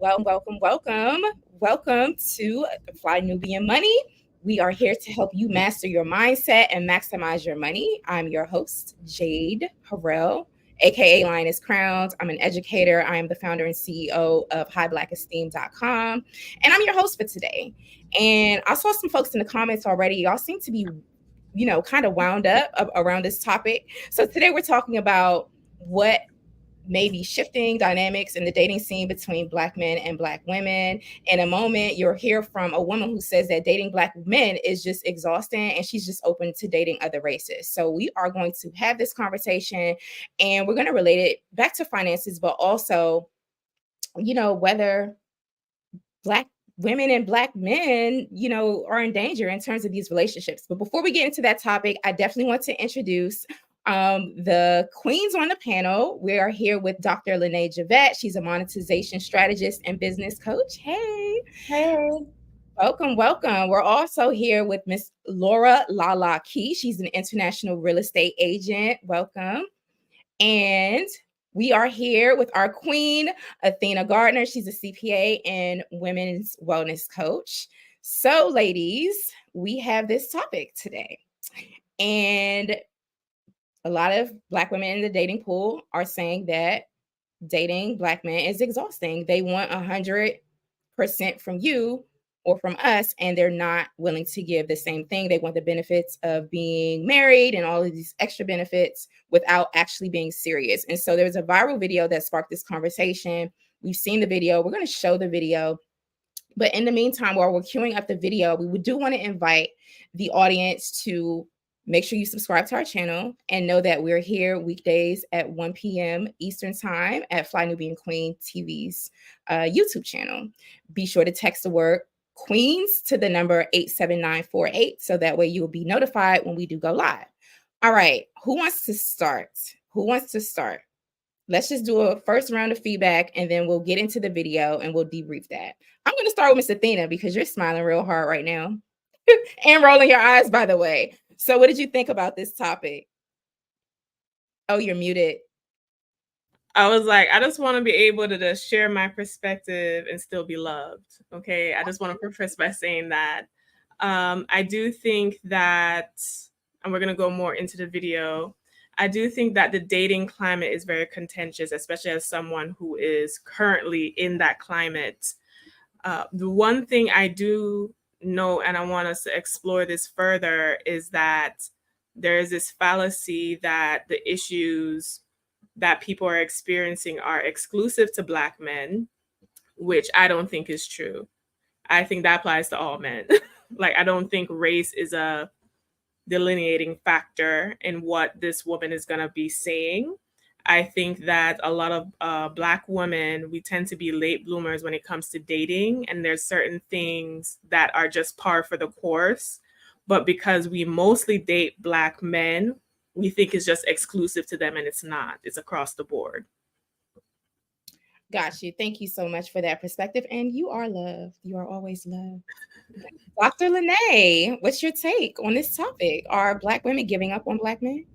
Welcome to Fly Nubian Money. We are here to help you master your mindset and maximize your money. I'm your host, Jade Harrell, aka Lioness Crowns. I'm an educator. I am the founder and CEO of highblackesteem.com. And I'm your host for today. And I saw some folks in the comments already. Y'all seem to be, kind of wound up around this topic. So today we're talking about what maybe shifting dynamics in the dating scene between Black men and Black women. In a moment, you'll hear from a woman who says that dating Black men is just exhausting and she's just open to dating other races. So we are going to have this conversation and we're going to relate it back to finances, but also, whether Black women and Black men, are in danger in terms of these relationships. But before we get into that topic, I definitely want to introduce the queens on the panel. We are here with Dr. Lene Javette. She's a monetization strategist and business coach. Hey. Welcome. We're also here with Miss Laura Lala Key. She's an international real estate agent. Welcome. And we are here with our queen, Athena Gardner. She's a CPA and women's wellness coach. So, ladies, we have this topic today. And a lot of Black women in the dating pool are saying that dating Black men is exhausting. They want 100% from you or from us, and they're not willing to give the same thing. They want the benefits of being married and all of these extra benefits without actually being serious. And so there's a viral video that sparked this conversation. We've seen the video. We're going to show the video. But in the meantime, while we're queuing up the video, we do want to invite the audience to make sure you subscribe to our channel and know that we're here weekdays at 1 p.m. Eastern Time at Fly Nubian Queen TV's YouTube channel. Be sure to text the word Queens to the number 87948 so that way you will be notified when we do go live. All right, who wants to start? Let's just do a first round of feedback and then we'll get into the video and we'll debrief that. I'm going to start with Miss Athena because you're smiling real hard right now and rolling your eyes, by the way. So what did you think about this topic? Oh, you're muted. I was like, I just want to be able to just share my perspective and still be loved. Okay. I just want to preface by saying that I do think that, and we're going to go more into the video, I do think that the dating climate is very contentious, especially as someone who is currently in that climate. The one thing I do know, and I want us to explore this further, is that there is this fallacy that the issues that people are experiencing are exclusive to Black men, which I don't think is true. I think that applies to all men. Like, I don't think race is a delineating factor in what this woman is going to be saying. I think that a lot of Black women, we tend to be late bloomers when it comes to dating. And there's certain things that are just par for the course. But because we mostly date Black men, we think it's just exclusive to them, and it's not. It's across the board. Got you. Thank you so much for that perspective. And you are loved. You are always loved. Dr. Lene, what's your take on this topic? Are Black women giving up on Black men?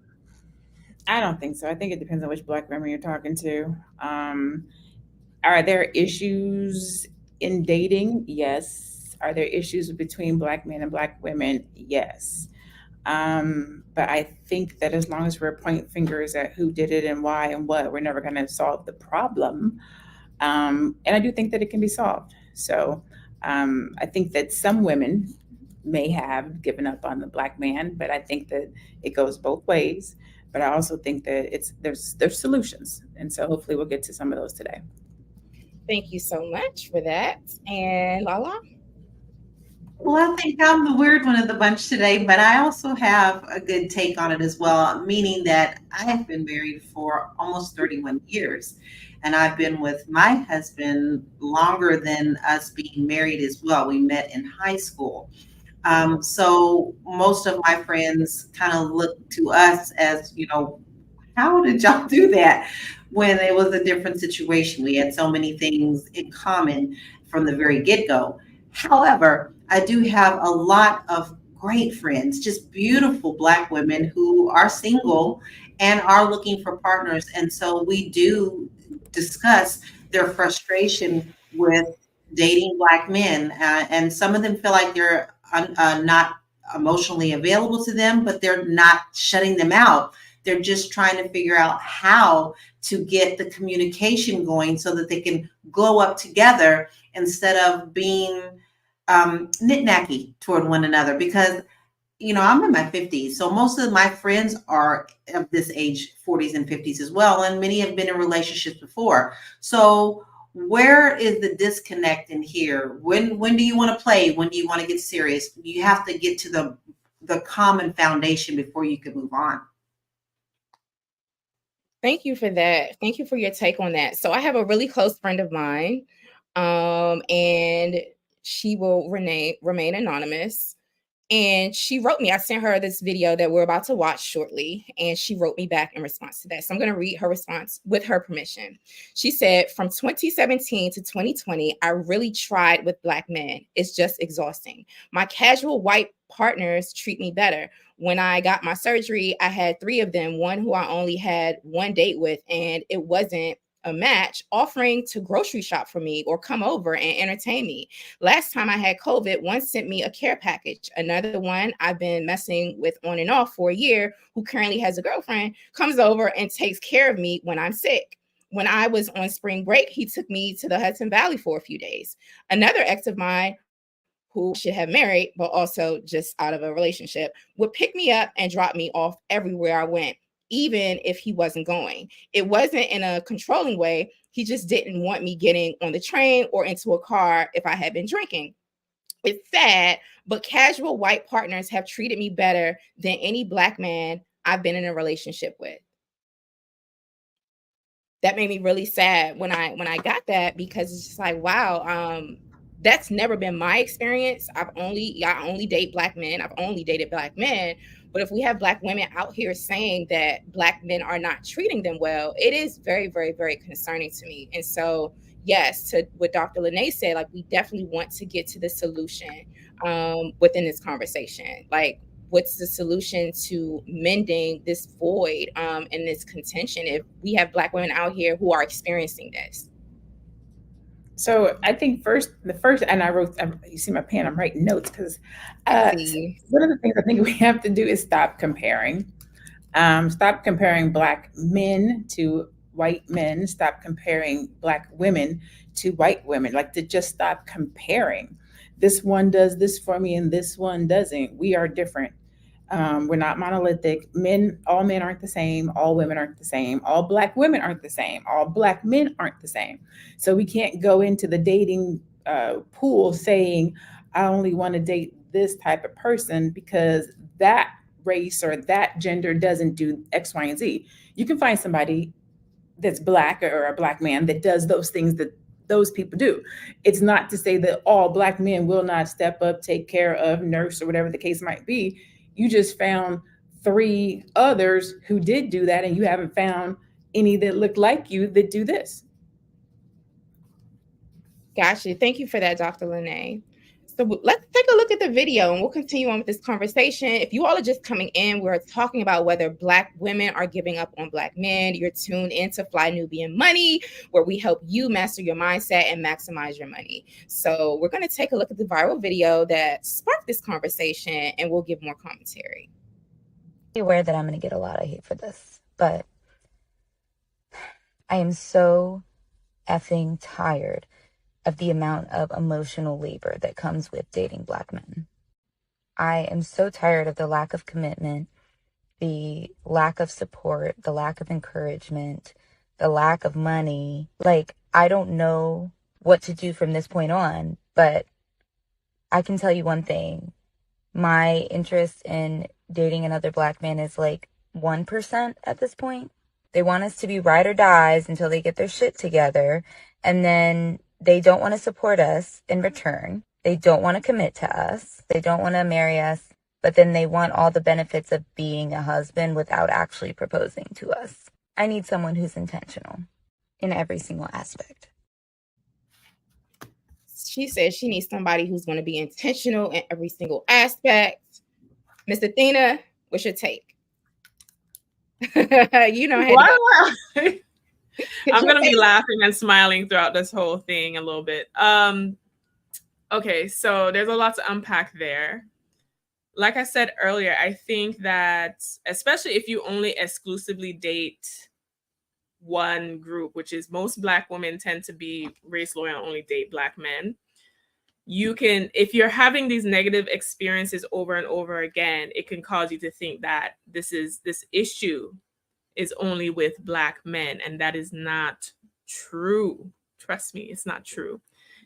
I don't think so. I think it depends on which Black women you're talking to. Are there issues in dating? Yes. Are there issues between Black men and Black women? Yes. But I think that as long as we're pointing fingers at who did it and why and what, we're never going to solve the problem. And I do think that it can be solved. So I think that some women may have given up on the Black man, but I think that it goes both ways. But I also think that there's solutions. And so hopefully we'll get to some of those today. Thank you so much for that. And Lala? Well, I think I'm the weird one of the bunch today, but I also have a good take on it as well, meaning that I have been married for almost 31 years. And I've been with my husband longer than us being married as well. We met in high school. So most of my friends kind of look to us as, how did y'all do that when it was a different situation? We had so many things in common from the very get-go. However, I do have a lot of great friends, just beautiful Black women who are single and are looking for partners. And so we do discuss their frustration with dating Black men, and some of them feel like they're not emotionally available to them, but they're not shutting them out. They're just trying to figure out how to get the communication going so that they can glow up together instead of being nitnacky toward one another. Because I'm in my 50s, so most of my friends are of this age, 40s and 50s as well, and many have been in relationships before. So where is the disconnect in here? When do you want to play? When do you want to get serious? You have to get to the common foundation before you can move on. Thank you for that. Thank you for your take on that. So I have a really close friend of mine, and she will remain anonymous. And she wrote me. I sent her this video that we're about to watch shortly, and she wrote me back in response to that. So I'm going to read her response with her permission. She said, from 2017 to 2020, I really tried with Black men. It's just exhausting. My casual white partners treat me better. When I got my surgery, I had 3 of them, one who I only had one date with, and it wasn't a match, offering to grocery shop for me or come over and entertain me. Last time I had COVID, one sent me a care package. Another one I've been messing with on and off for a year, who currently has a girlfriend, comes over and takes care of me when I'm sick. When I was on spring break, he took me to the Hudson Valley for a few days. Another ex of mine, who should have married, but also just out of a relationship, would pick me up and drop me off everywhere I went, even if he wasn't going. It wasn't in a controlling way. He just didn't want me getting on the train or into a car if I had been drinking. It's sad, but casual white partners have treated me better than any Black man I've been in a relationship with. That made me really sad when I got that, because it's just like, wow, that's never been my experience. I only date Black men. I've only dated Black men. But if we have Black women out here saying that Black men are not treating them well, it is very, very, very concerning to me. And so, yes, to what Dr. Lene said, like, we definitely want to get to the solution within this conversation. Like, what's the solution to mending this void and this contention if we have Black women out here who are experiencing this? So I think the first, and I wrote, you see my pen, I'm writing notes, because one of the things I think we have to do is stop comparing. Stop comparing Black men to white men. Stop comparing Black women to white women. Like, to just stop comparing. This one does this for me and this one doesn't. We are different. We're not monolithic. All men aren't the same. All women aren't the same. All Black women aren't the same. All Black men aren't the same. So we can't go into the dating pool saying, I only want to date this type of person because that race or that gender doesn't do X, Y, and Z. You can find somebody that's Black or a Black man that does those things that those people do. It's not to say that all Black men will not step up, take care of, nurse, or whatever the case might be. You just found 3 others who did do that, and you haven't found any that look like you that do this. Gotcha. Thank you for that, Dr. Lene. So let's take a look at the video and we'll continue on with this conversation. If you all are just coming in, we're talking about whether Black women are giving up on Black men. You're tuned into Fly Nubian Money, where we help you master your mindset and maximize your money. So we're going to take a look at the viral video that sparked this conversation, and we'll give more commentary. I'm aware that I'm going to get a lot of hate for this, but I am so effing tired of the amount of emotional labor that comes with dating Black men. I am so tired of the lack of commitment, the lack of support, the lack of encouragement, the lack of money. Like, I don't know what to do from this point on, but I can tell you one thing. My interest in dating another Black man is like 1% at this point. They want us to be ride or dies until they get their shit together, and then they don't want to support us in return. They don't want to commit to us. They don't want to marry us, but then they want all the benefits of being a husband without actually proposing to us. I need someone who's intentional in every single aspect. She says she needs somebody who's going to be intentional in every single aspect. Miss Athena, what's your take? You know, wow. I'm going to be laughing and smiling throughout this whole thing a little bit. Okay, so there's a lot to unpack there. Like I said earlier, I think that especially if you only exclusively date one group, which is most Black women tend to be race loyal and only date Black men. You can, if you're having these negative experiences over and over again, it can cause you to think that this issue is only with Black men, and that is not true. Trust me, it's not true.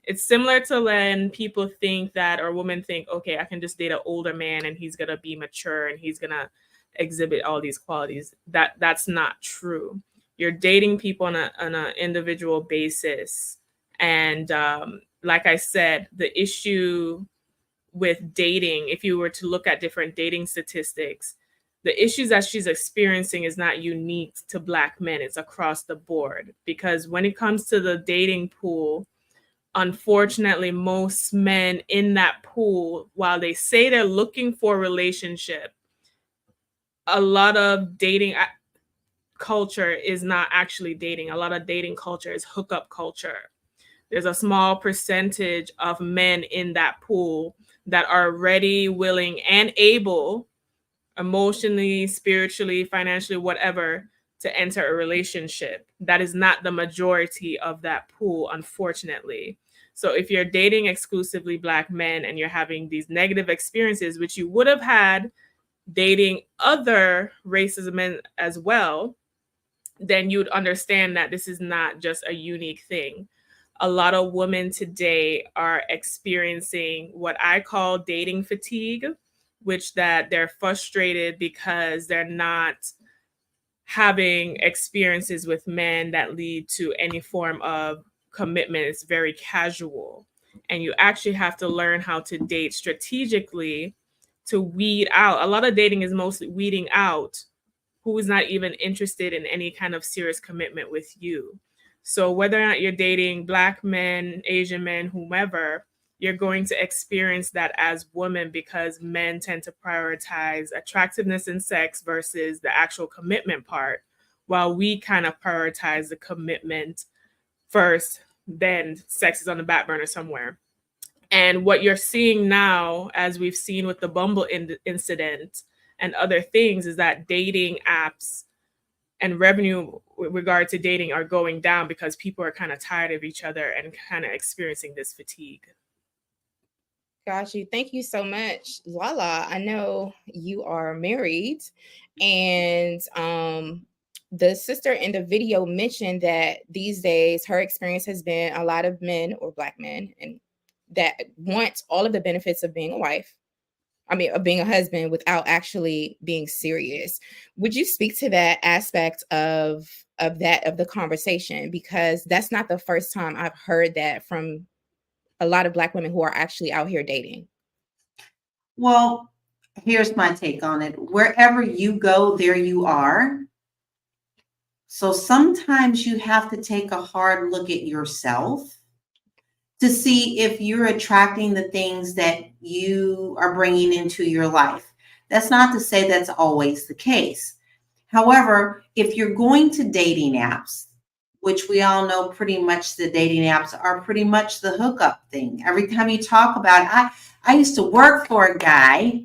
It's similar to when people think that, or women think, okay, I can just date an older man and he's gonna be mature and he's gonna exhibit all these qualities. That's not true. You're dating people on an individual basis, and like I said, the issue with dating, if you were to look at different dating statistics, the issues that she's experiencing is not unique to Black men. It's across the board, because when it comes to the dating pool, unfortunately, most men in that pool, while they say they're looking for a relationship, a lot of dating culture is not actually dating. A lot of dating culture is hookup culture. There's a small percentage of men in that pool that are ready, willing, and able, emotionally, spiritually, financially, whatever, to enter a relationship. That is not the majority of that pool, unfortunately. So if you're dating exclusively Black men and you're having these negative experiences, which you would have had dating other races of men as well, then you'd understand that this is not just a unique thing. A lot of women today are experiencing what I call dating fatigue, which that they're frustrated because they're not having experiences with men that lead to any form of commitment. It's very casual. And you actually have to learn how to date strategically to weed out. A lot of dating is mostly weeding out who is not even interested in any kind of serious commitment with you. So whether or not you're dating Black men, Asian men, whomever, you're going to experience that as women, because men tend to prioritize attractiveness in sex versus the actual commitment part, while we kind of prioritize the commitment first, then sex is on the back burner somewhere. And what you're seeing now, as we've seen with the Bumble incident and other things, is that dating apps and revenue with regard to dating are going down because people are kind of tired of each other and kind of experiencing this fatigue. Got you. Thank you so much, Lala. I know you are married, and the sister in the video mentioned that these days her experience has been a lot of men, or Black men, and that want all of the benefits of being a wife. I mean, of being a husband without actually being serious. Would you speak to that aspect of the conversation? Because that's not the first time I've heard that from a lot of Black women who are actually out here dating. Well, here's my take on it. Wherever you go, there you are. So sometimes you have to take a hard look at yourself to see if you're attracting the things that you are bringing into your life. That's not to say that's always the case. However, if you're going to dating apps, which we all know pretty much the dating apps are pretty much the hookup thing. Every time you talk about it, I used to work for a guy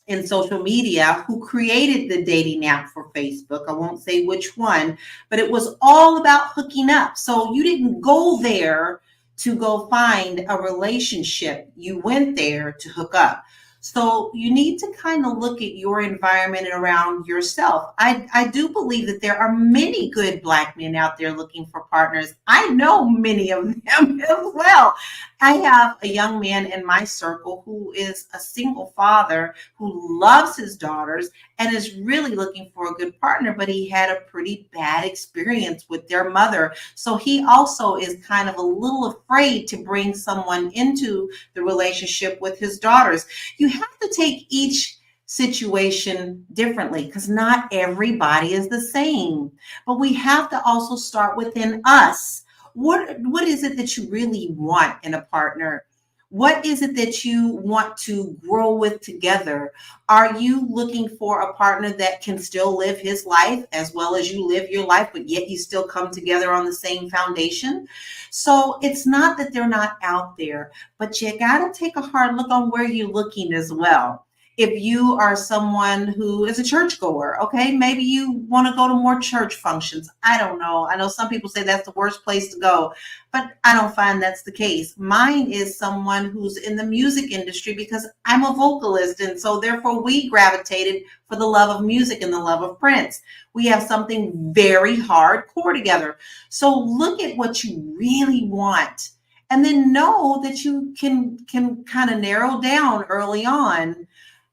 in social media who created the dating app for Facebook. I won't say which one, but it was all about hooking up. So you didn't go there to go find a relationship. You went there to hook up. So you need to kind of look at your environment and around yourself. I do believe that there are many good Black men out there looking for partners. I know many of them as well. I have a young man in my circle who is a single father who loves his daughters and is really looking for a good partner, but he had a pretty bad experience with their mother. So he also is kind of a little afraid to bring someone into the relationship with his daughters. You have to take each situation differently because not everybody is the same. But we have to also start within us. What is it that you really want in a partner? What is it that you want to grow with together? Are you looking for a partner that can still live his life as well as you live your life, but yet you still come together on the same foundation? So it's not that they're not out there, but you got to take a hard look on where you're looking as well. If you are someone who is a churchgoer, okay, maybe you want to go to more church functions. I don't know. I know some people say that's the worst place to go, but I don't find that's the case. Mine is someone who's in the music industry because I'm a vocalist. And so therefore we gravitated for the love of music and the love of Prince. We have something very hardcore together. So look at what you really want and then know that you can kind of narrow down early on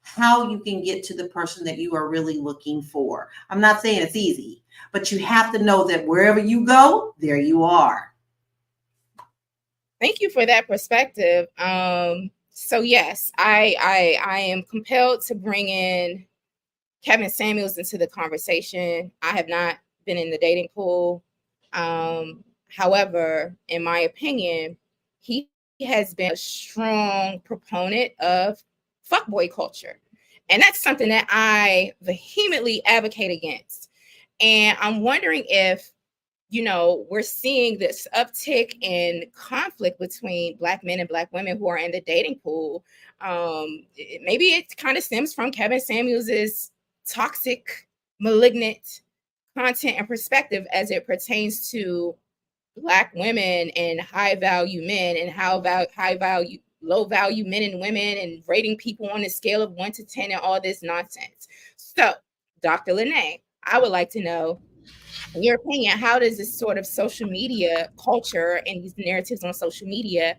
how you can get to the person that you are really looking for. I'm not saying it's easy, but you have to know that wherever you go, there you are. Thank you for that perspective. So yes, I am compelled to bring in Kevin Samuels into the conversation. I have not been in the dating pool. However, in my opinion, he has been a strong proponent of fuckboy culture. And that's something that I vehemently advocate against. And I'm wondering if, we're seeing this uptick in conflict between Black men and Black women who are in the dating pool. Maybe it kind of stems from Kevin Samuels's toxic, malignant content and perspective as it pertains to Black women and high value men and how high value, low value men and women and rating people on a scale of 1 to 10 and all this nonsense. So, Dr. Lene, I would like to know, in your opinion, how does this sort of social media culture and these narratives on social media,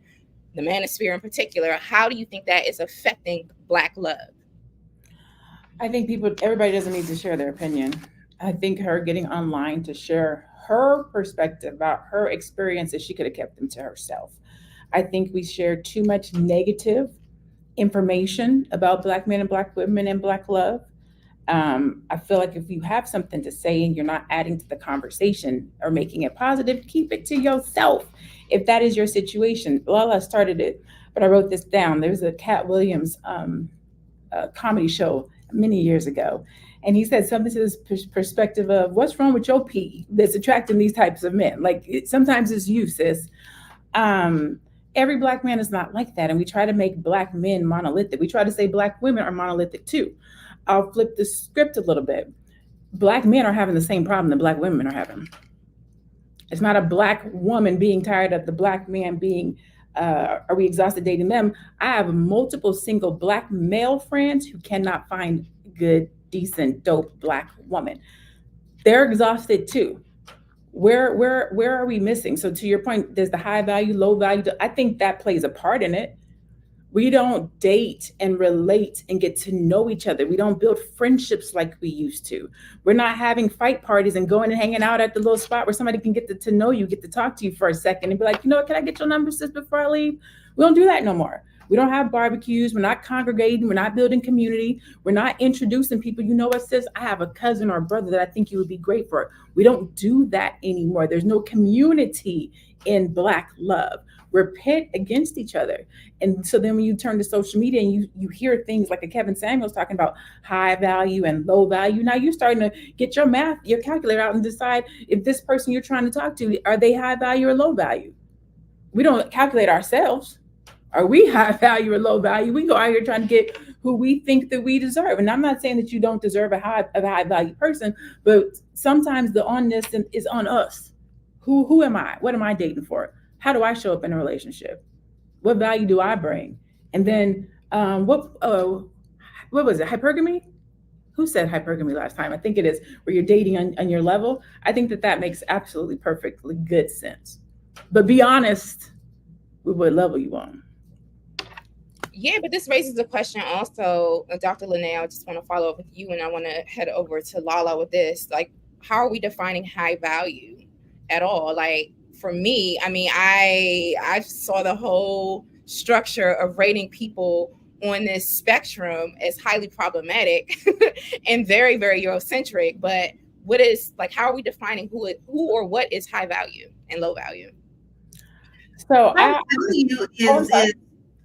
the manosphere in particular, how do you think that is affecting Black love? I think everybody doesn't need to share their opinion. I think her getting online to share her perspective about her experiences, she could have kept them to herself. I think we share too much negative information about Black men and Black women and Black love. I feel like if you have something to say and you're not adding to the conversation or making it positive, keep it to yourself. If that is your situation, Lala started it, but I wrote this down. There was a Cat Williams comedy show many years ago, and he said something to this perspective of what's wrong with your pee that's attracting these types of men. Like sometimes it's you, sis. Every Black man is not like that, and we try to make Black men monolithic. We try to say Black women are monolithic too. I'll flip the script a little bit. Black men are having the same problem that Black women are having. It's not a Black woman being tired of the Black man being, are we exhausted dating them? I have multiple single Black male friends who cannot find good, decent, dope Black woman. They're exhausted too. Where are we missing? So to your point, there's the high value, low value. I think that plays a part in it. We don't date and relate and get to know each other. We don't build friendships like we used to. We're not having fight parties and going and hanging out at the little spot where somebody can get to know you, get to talk to you for a second and be like, can I get your number, sis, before I leave? We don't do that no more. We don't have barbecues. We're not congregating. We're not building community. We're not introducing people. You know what, sis? I have a cousin or a brother that I think you would be great for. We don't do that anymore. There's no community in Black love. We're pit against each other. And so then when you turn to social media and you hear things like a Kevin Samuels talking about high value and low value, now you're starting to get your calculator out and decide if this person you're trying to talk to, are they high value or low value? We don't calculate ourselves. Are we high value or low value? We go out here trying to get who we think that we deserve. And I'm not saying that you don't deserve a high value person, but sometimes the onness is on us. Who am I? What am I dating for? How do I show up in a relationship? What value do I bring? And then what was it? Hypergamy? Who said hypergamy last time? I think it is where you're dating on your level. I think that makes absolutely perfectly good sense. But be honest with what level you on. Yeah, but this raises a question also, Dr. Lene, I just want to follow up with you and I want to head over to Lala with this. Like, how are we defining high value at all? Like, for me, I saw the whole structure of rating people on this spectrum as highly problematic and very, very Eurocentric. But how are we defining who or what is high value and low value? So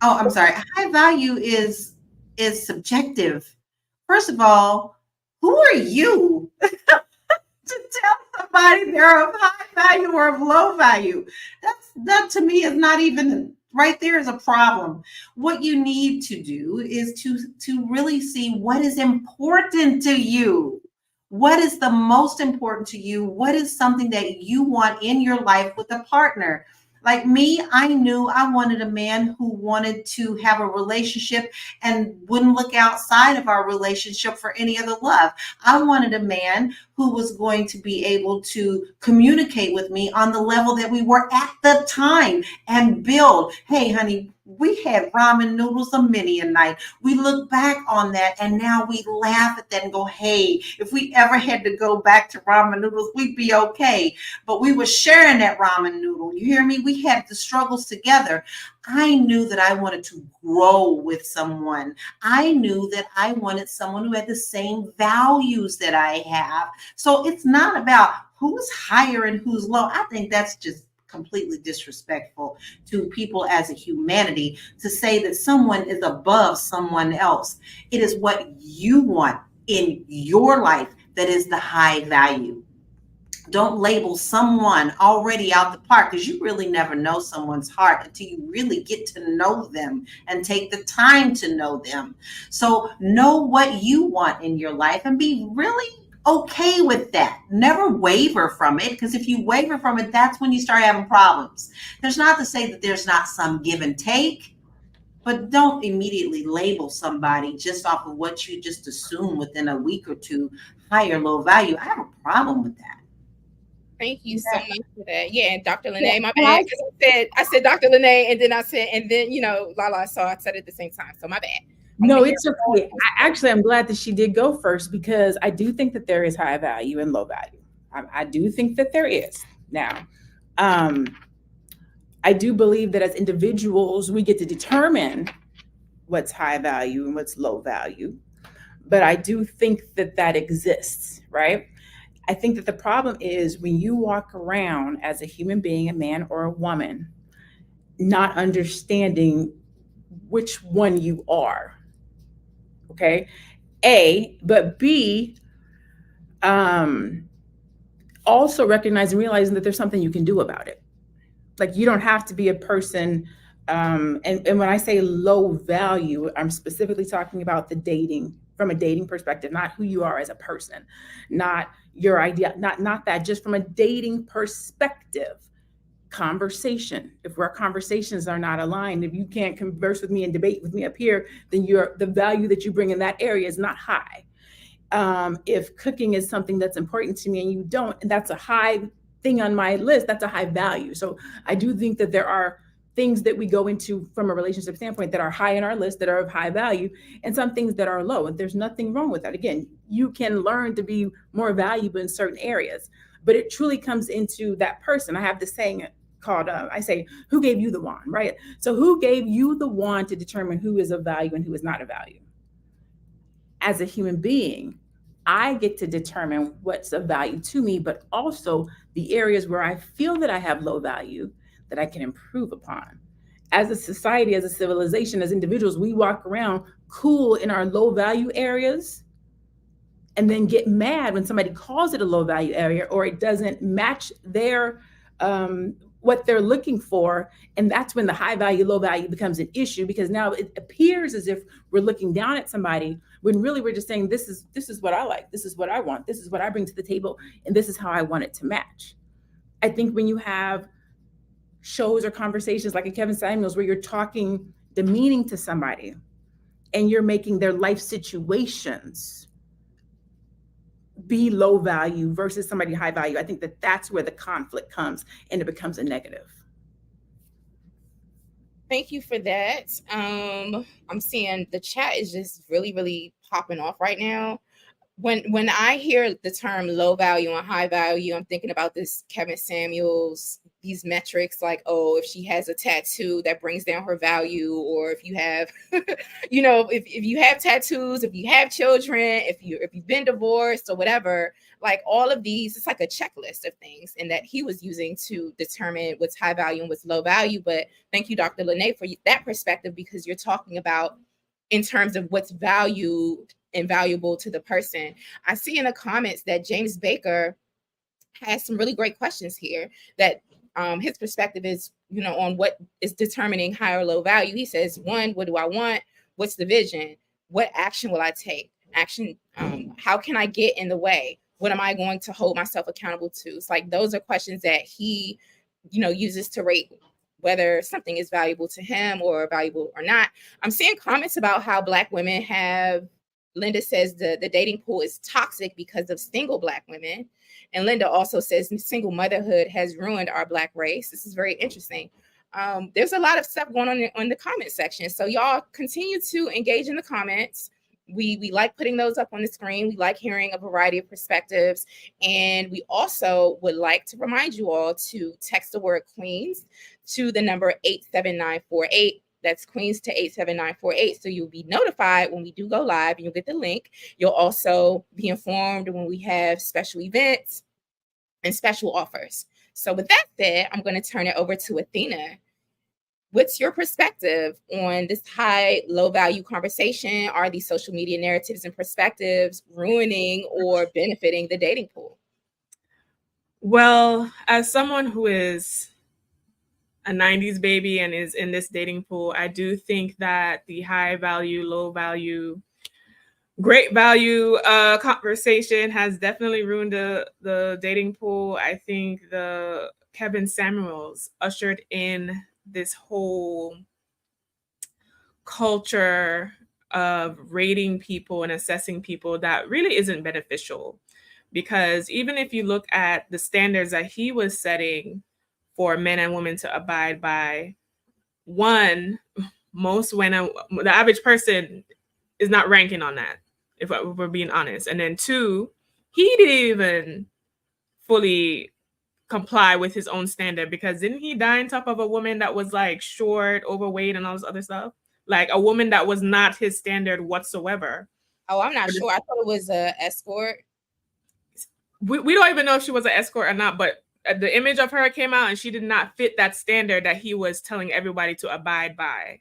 Oh, I'm sorry. High value is subjective. First of all, who are you to tell somebody they're of high value or of low value? That to me is not even right there is a problem. What you need to do is to really see what is important to you. What is the most important to you? What is something that you want in your life with a partner? Like me, I knew I wanted a man who wanted to have a relationship and wouldn't look outside of our relationship for any other love. I wanted a man who was going to be able to communicate with me on the level that we were at the time and build. Hey, honey, we had ramen noodles a many a night. We look back on that and now we laugh at that and go, hey, if we ever had to go back to ramen noodles, we'd be okay. But we were sharing that ramen noodle. You hear me? We had the struggles together. I knew that I wanted to grow with someone. I knew that I wanted someone who had the same values that I have. So it's not about who's higher and who's low. I think that's just completely disrespectful to people as a humanity to say that someone is above someone else. It is what you want in your life that is the high value. Don't label someone already out the park, because you really never know someone's heart until you really get to know them and take the time to know them. So know what you want in your life and be really okay with that. Never waver from it, because if you waver from it, that's when you start having problems. There's not to say that there's not some give and take, but don't immediately label somebody just off of what you just assume within a week or two, high or low value. I have a problem with that. Thank you so much for that. Yeah, and Dr. Lene, my bad. I said Dr. Lene, and then Lala, so I said it at the same time. So my bad. No, it's okay. I'm glad that she did go first, because I do think that there is high value and low value. I do think that there is. Now, I do believe that as individuals, we get to determine what's high value and what's low value. But I do think that that exists, right? I think that the problem is when you walk around as a human being, a man or a woman, not understanding which one you are. Okay. A, but B, also recognizing and realizing that there's something you can do about it. Like, you don't have to be a person. And when I say low value, I'm specifically talking about the dating, from a dating perspective, not who you are as a person, not your idea, not that, just from a dating perspective. Conversation. If our conversations are not aligned, if you can't converse with me and debate with me up here, then the value that you bring in that area is not high. If cooking is something that's important to me and you don't, and that's a high thing on my list, that's a high value. So I do think that there are things that we go into from a relationship standpoint that are high in our list, that are of high value, and some things that are low. And there's nothing wrong with that. Again, you can learn to be more valuable in certain areas, but it truly comes into that person. I have this saying called, I say, who gave you the wand, right? So who gave you the wand to determine who is of value and who is not of value? As a human being, I get to determine what's of value to me, but also the areas where I feel that I have low value that I can improve upon. As a society, as a civilization, as individuals, we walk around cool in our low value areas and then get mad when somebody calls it a low value area or it doesn't match their what they're looking for. And that's when the high value, low value becomes an issue, because now it appears as if we're looking down at somebody when really we're just saying, this is what I like, this is what I want, this is what I bring to the table, and this is how I want it to match. I think when you have shows or conversations like a Kevin Samuels, where you're talking demeaning to somebody and you're making their life situations be low value versus somebody high value, I think that that's where the conflict comes and it becomes a negative. Thank you for that. I'm seeing the chat is just really, really popping off right now. When I hear the term low value and high value, I'm thinking about this Kevin Samuels, these metrics like, oh, if she has a tattoo that brings down her value, or if you have, you know, if you have tattoos, if you have children, if you've been divorced or whatever, like all of these, it's like a checklist of things, and that he was using to determine what's high value and what's low value. But thank you, Dr. Lene, for that perspective, because you're talking about in terms of what's valued and valuable to the person. I see in the comments that James Baker has some really great questions here, that his perspective is, you know, on what is determining high or low value. He says, one, what do I want? What's the vision? What action will I take? How can I get in the way? What am I going to hold myself accountable to? It's like, those are questions that he, you know, uses to rate whether something is valuable to him or valuable or not. I'm seeing comments about how Black women have, Linda says the dating pool is toxic because of single Black women. And Linda also says single motherhood has ruined our Black race. This is very interesting. There's a lot of stuff going on the comment section. So y'all continue to engage in the comments. We like putting those up on the screen. We like hearing a variety of perspectives. And we also would like to remind you all to text the word Queens to the number 87948. That's Queens to 87948. So you'll be notified when we do go live, and you'll get the link. You'll also be informed when we have special events and special offers. So with that said, I'm going to turn it over to Athena. What's your perspective on this high, low value conversation? Are these social media narratives and perspectives ruining or benefiting the dating pool? Well, as someone who is a 90s baby and is in this dating pool, I do think that the high value, low value, great value conversation has definitely ruined the dating pool. I think the Kevin Samuels ushered in this whole culture of rating people and assessing people that really isn't beneficial. Because even if you look at the standards that he was setting for men and women to abide by, one, most women, the average person is not ranking on that, if we're being honest. And then two, he didn't even fully comply with his own standard, because didn't he die on top of a woman that was like short, overweight, and all this other stuff? Like a woman that was not his standard whatsoever. Oh, I'm not sure. I thought it was an escort. We don't even know if she was an escort or not, but the image of her came out and she did not fit that standard that he was telling everybody to abide by.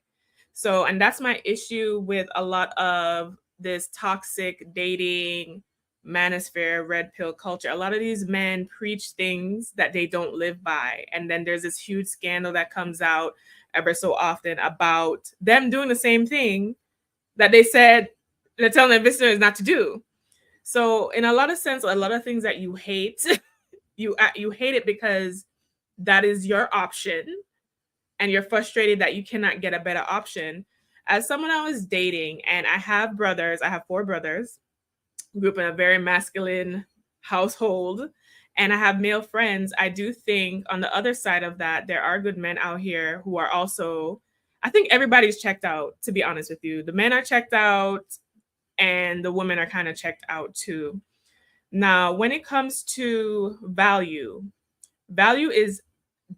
So, and that's my issue with a lot of this toxic dating, manosphere, red pill culture. A lot of these men preach things that they don't live by. And then there's this huge scandal that comes out ever so often about them doing the same thing that they said they're telling their visitors not to do. So in a lot of sense, a lot of things that you hate, you hate it because that is your option, and you're frustrated that you cannot get a better option. As someone I was dating, and I have brothers, I have 4 brothers, grew up in a very masculine household, and I have male friends. I do think on the other side of that, there are good men out here who are also, I think everybody's checked out, to be honest with you. The men are checked out and the women are kind of checked out too. Now, when it comes to value is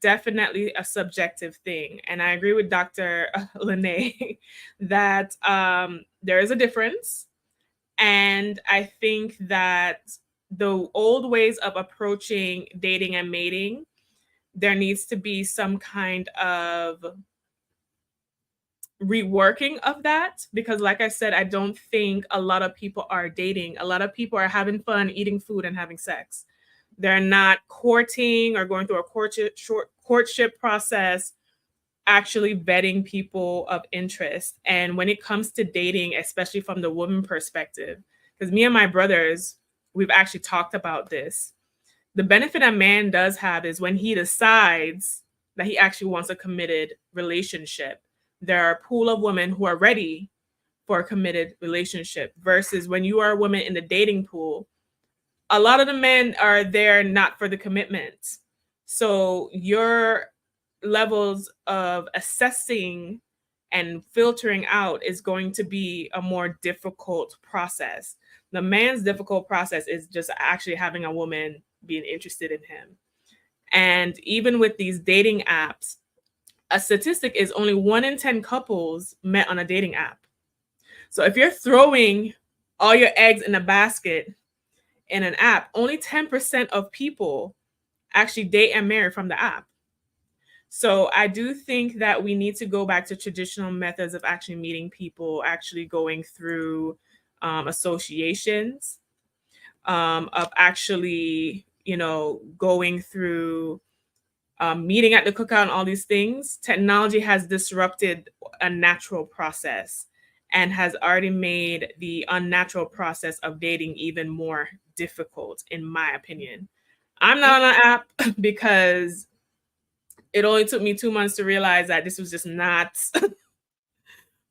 definitely a subjective thing. And I agree with Dr. Lene that there is a difference. And I think that the old ways of approaching dating and mating, there needs to be some kind of reworking of that, because like I said, I don't think a lot of people are dating. A lot of people are having fun, eating food, and having sex. They're not courting or going through a courtship process, actually vetting people of interest. And when it comes to dating, especially from the woman perspective, because me and my brothers, we've actually talked about this. The benefit a man does have is when he decides that he actually wants a committed relationship. There are a pool of women who are ready for a committed relationship, versus when you are a woman in the dating pool, a lot of the men are there not for the commitment. So your levels of assessing and filtering out is going to be a more difficult process. The man's difficult process is just actually having a woman being interested in him. And even with these dating apps, a statistic is only 1 in 10 couples met on a dating app. So if you're throwing all your eggs in a basket in an app, only 10% of people actually date and marry from the app. So I do think that we need to go back to traditional methods of actually meeting people, actually going through associations, of actually, going through meeting at the cookout and all these things. Technology has disrupted a natural process and has already made the unnatural process of dating even more difficult, in my opinion. I'm not on an app because it only took me 2 months to realize that this was just not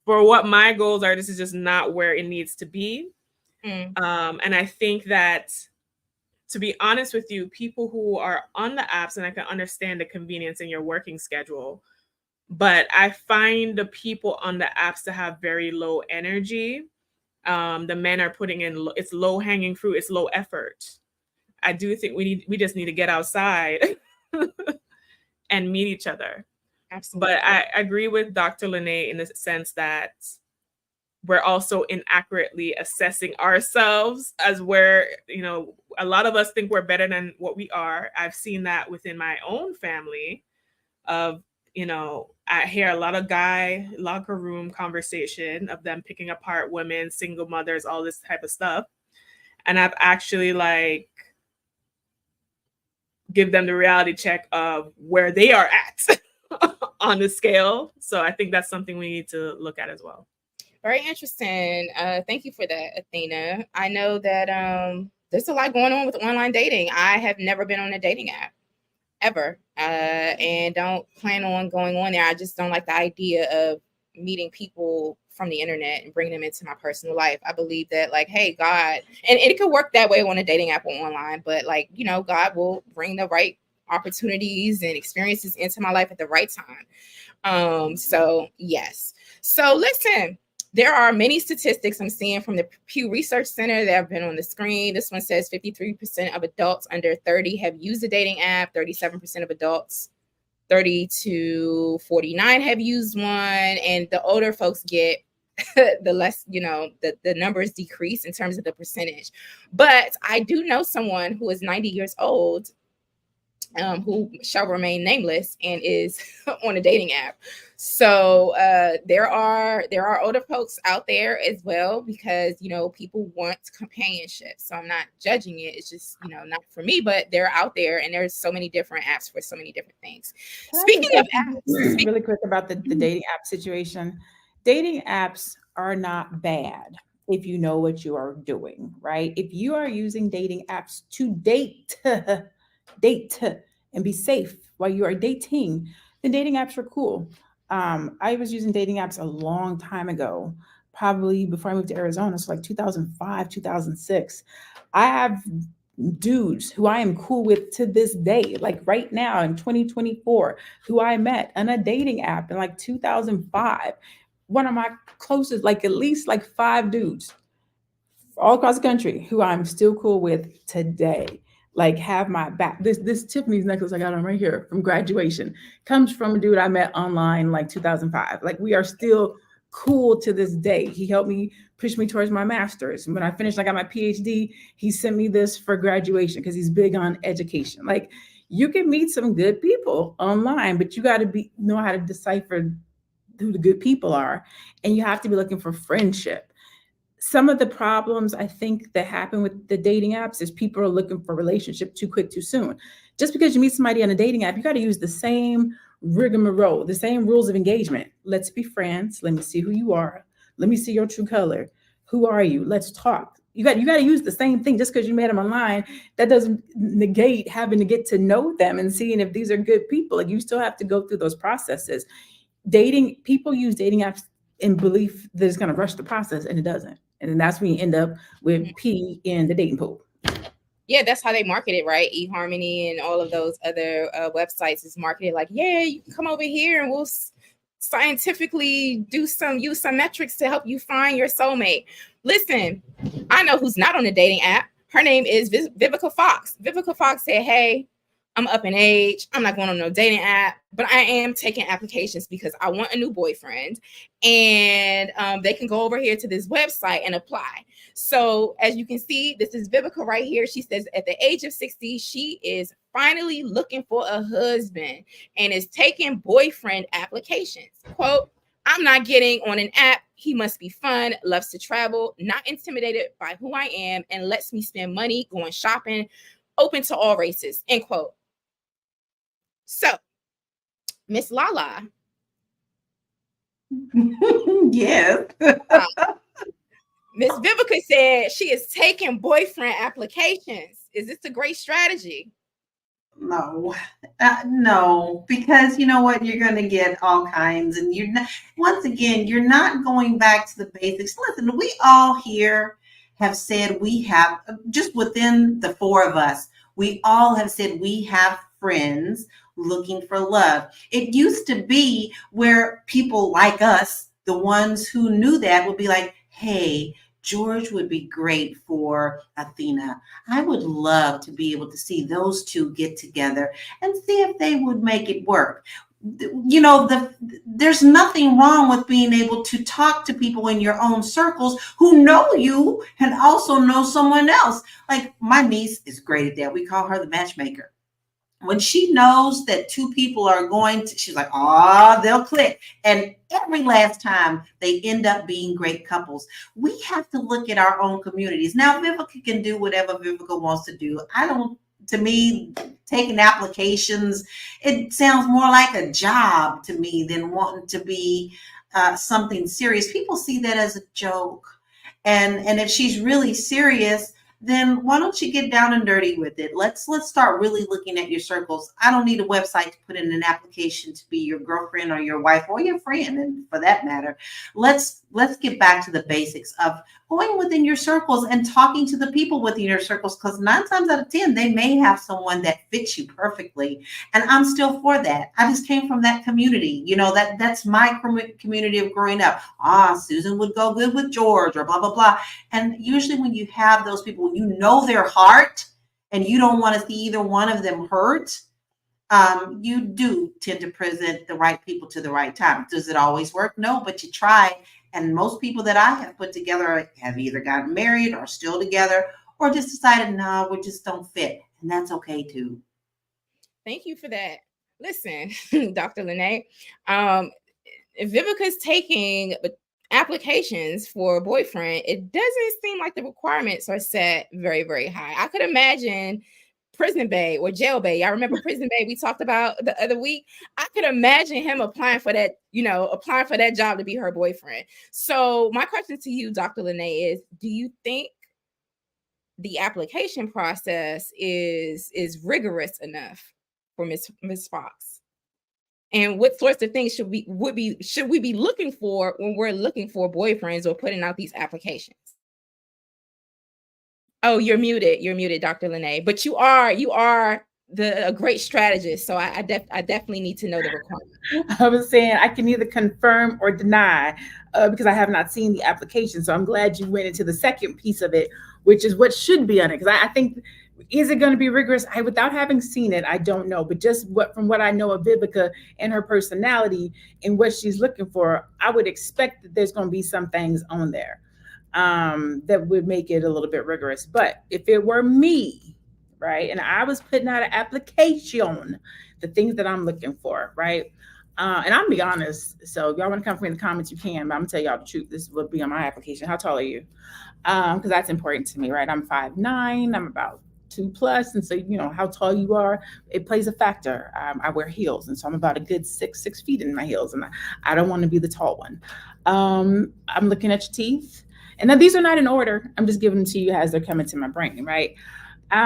for what my goals are. This is just not where it needs to be. And I think that, to be honest with you, people who are on the apps, and I can understand the convenience in your working schedule, but I find the people on the apps to have very low energy. The men are putting in, it's low hanging fruit, it's low effort. I do think we just need to get outside and meet each other. Absolutely. But I agree with Dr. Lene in the sense that we're also inaccurately assessing ourselves, as where, a lot of us think we're better than what we are. I've seen that within my own family of, I hear a lot of guy locker room conversation of them picking apart women, single mothers, all this type of stuff. And I've actually give them the reality check of where they are at on the scale. So I think that's something we need to look at as well. Very interesting. Thank you for that, Athena. I know that there's a lot going on with online dating. I have never been on a dating app ever, and don't plan on going on there. I just don't like the idea of meeting people from the internet and bringing them into my personal life. I believe that, hey, God, and it could work that way on a dating app or online, but God will bring the right opportunities and experiences into my life at the right time. So yes. So listen, there are many statistics I'm seeing from the Pew Research Center that have been on the screen. This one says 53% of adults under 30 have used a dating app. 37% of adults 30 to 49 have used one. And the older folks get, the less, the numbers decrease in terms of the percentage. But I do know someone who is 90 years old, who shall remain nameless, and is on a dating app. So there are older folks out there as well, because people want companionship. So I'm not judging it. It's just not for me, but they're out there, and there's so many different apps for so many different things. Speaking of apps, really quick about the dating app situation. Dating apps are not bad if you know what you are doing, right? If you are using dating apps to date and be safe while you are dating, then dating apps are cool. I was using dating apps a long time ago, probably before I moved to Arizona, so 2005, 2006. I have dudes who I am cool with to this day, right now in 2024, who I met on a dating app in 2005. One of my closest, at least 5 dudes all across the country who I'm still cool with today. Have my back. This Tiffany's necklace I got on right here from graduation comes from a dude I met online 2005. We are still cool to this day. He helped me push me towards my master's. And when I finished, I got my PhD. He sent me this for graduation because he's big on education. You can meet some good people online, but you got to know how to decipher who the good people are, and you have to be looking for friendship. Some of the problems I think that happen with the dating apps is people are looking for a relationship too quick, too soon. Just because you meet somebody on a dating app, you got to use the same rigmarole, the same rules of engagement. Let's be friends. Let me see who you are. Let me see your true color. Who are you? Let's talk. You got to use the same thing. Just because you met them online, that doesn't negate having to get to know them and seeing if these are good people. You still have to go through those processes. People use dating apps in belief that it's going to rush the process, and it doesn't. And then that's when you end up with P in the dating pool. Yeah, that's how they market it, right? eHarmony and all of those other websites is marketed yeah, you can come over here and we'll scientifically use some metrics to help you find your soulmate. Listen, I know who's not on the dating app. Her name is Vivica Fox. Vivica Fox said, hey, I'm up in age. I'm not going on no dating app, but I am taking applications because I want a new boyfriend. And they can go over here to this website and apply. So as you can see, this is Vivica right here. She says at the age of 60, she is finally looking for a husband and is taking boyfriend applications. Quote, I'm not getting on an app. He must be fun, loves to travel, not intimidated by who I am, and lets me spend money going shopping, open to all races, end quote. So, Miss Lala. Yes. Miss Vivica said she is taking boyfriend applications. Is this a great strategy? No, no, because you know what? You're going to get all kinds, and you're not, once again, you're not going back to the basics. Listen, we all here have said we have, just within the four of us, we all have said we have friends looking for love. It used to be where people like us, the ones who knew that, would be like, hey, George would be great for Athena. I would love to be able to see those two get together and see if they would make it work. You know, there's nothing wrong with being able to talk to people in your own circles who know you and also know someone else. Like my niece is great at that. We call her the matchmaker. When she knows that two people are going to, she's like, oh, they'll click. And every last time they end up being great couples. We have to look at our own communities. Now, Vivica can do whatever Vivica wants to do. To me, taking applications, it sounds more like a job to me than wanting to be something serious. People see that as a joke. And if she's really serious, then why don't you get down and dirty with it? Let's start really looking at your circles. I don't need a website to put in an application to be your girlfriend or your wife or your friend, and for that matter. Let's get back to the basics of going within your circles and talking to the people within your circles, because 9 times out of 10, they may have someone that fits you perfectly. And I'm still for that. I just came from that community. You know, that's my community of growing up. Susan would go good with George or blah, blah, blah. And usually when you have those people, you know their heart and you don't want to see either one of them hurt, you do tend to present the right people to the right time. Does it always work? No, but you try. And most people that I have put together have either gotten married or still together or just decided, no, we just don't fit. And that's okay too. Thank you for that. Listen, Dr. Lene, Vivica's taking applications for a boyfriend. It doesn't seem like the requirements are set very, very high. I could imagine Prison Bae or Jail Bae. I remember Prison Bae we talked about the other week. I could imagine him applying for that job to be her boyfriend. So my question to you, Dr. Lene, is do you think the application process is rigorous enough for Miss Fox? And what sorts of things should we be looking for when we're looking for boyfriends or putting out these applications? Oh, you're muted, Dr. Lene. But you are a great strategist. So I definitely need to know the requirements. I was saying I can either confirm or deny because I have not seen the application. So I'm glad you went into the second piece of it, which is what should be on it. Because I think, is it going to be rigorous? Without having seen it, I don't know. But just from what I know of Vivica and her personality and what she's looking for, I would expect that there's going to be some things on there that would make it a little bit rigorous. But if it were me, right, and I was putting out an application, the things that I'm looking for, right, and I'm be honest, so if y'all want to come from in the comments, you can, but I'm gonna tell y'all the truth. This would be on my application. How tall are you? Because that's important to me, right? I'm 5'9", I'm about 2+, and so you know how tall you are, it plays a factor. I wear heels, and so I'm about a good 6 feet in my heels, and I don't want to be the tall one. I'm looking at your teeth. And then these are not in order. I'm just giving them to you as they're coming to my brain, right? Do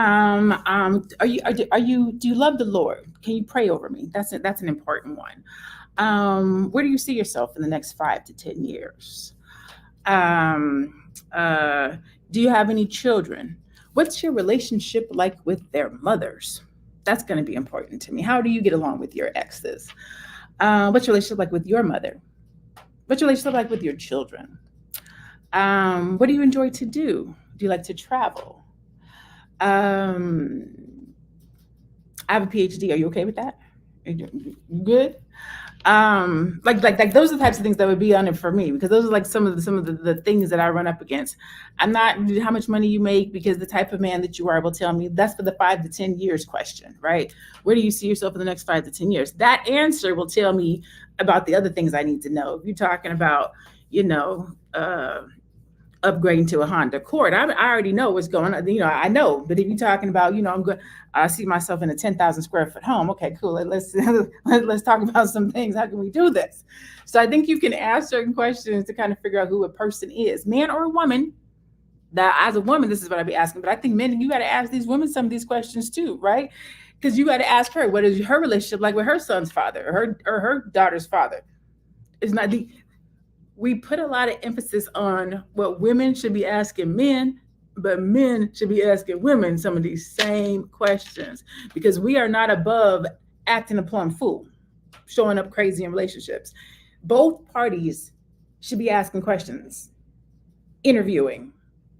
you love the Lord? Can you pray over me? That's an important one. Where do you see yourself in the next 5 to 10 years? Do you have any children? What's your relationship like with their mothers? That's going to be important to me. How do you get along with your exes? What's your relationship like with your mother? What's your relationship like with your children? What do you enjoy to do? Do you like to travel? I I have a PhD. Are you okay with that? You good? Like those are the types of things that would be on it for me, because those are like some of the things that I run up against. I'm not how much money you make, because the type of man that you are will tell me. That's for the 5 to 10 years question, right? Where do you see yourself in the next 5 to 10 years? That answer will tell me about the other things I need to know. If you're talking about, upgrading to a Honda Accord, I already know what's going on. I know. But if you're talking about, I see myself in a 10,000 square foot home. Okay, cool. Let's talk about some things. How can we do this? So I think you can ask certain questions to kind of figure out who a person is, man or a woman. That as a woman, this is what I'd be asking. But I think men, you got to ask these women some of these questions too, right? Because you got to ask her, what is her relationship like with her son's father or her daughter's father? It's not we put a lot of emphasis on what women should be asking men, but men should be asking women some of these same questions, because we are not above acting a plumb fool, showing up crazy in relationships. Both parties should be asking questions, interviewing,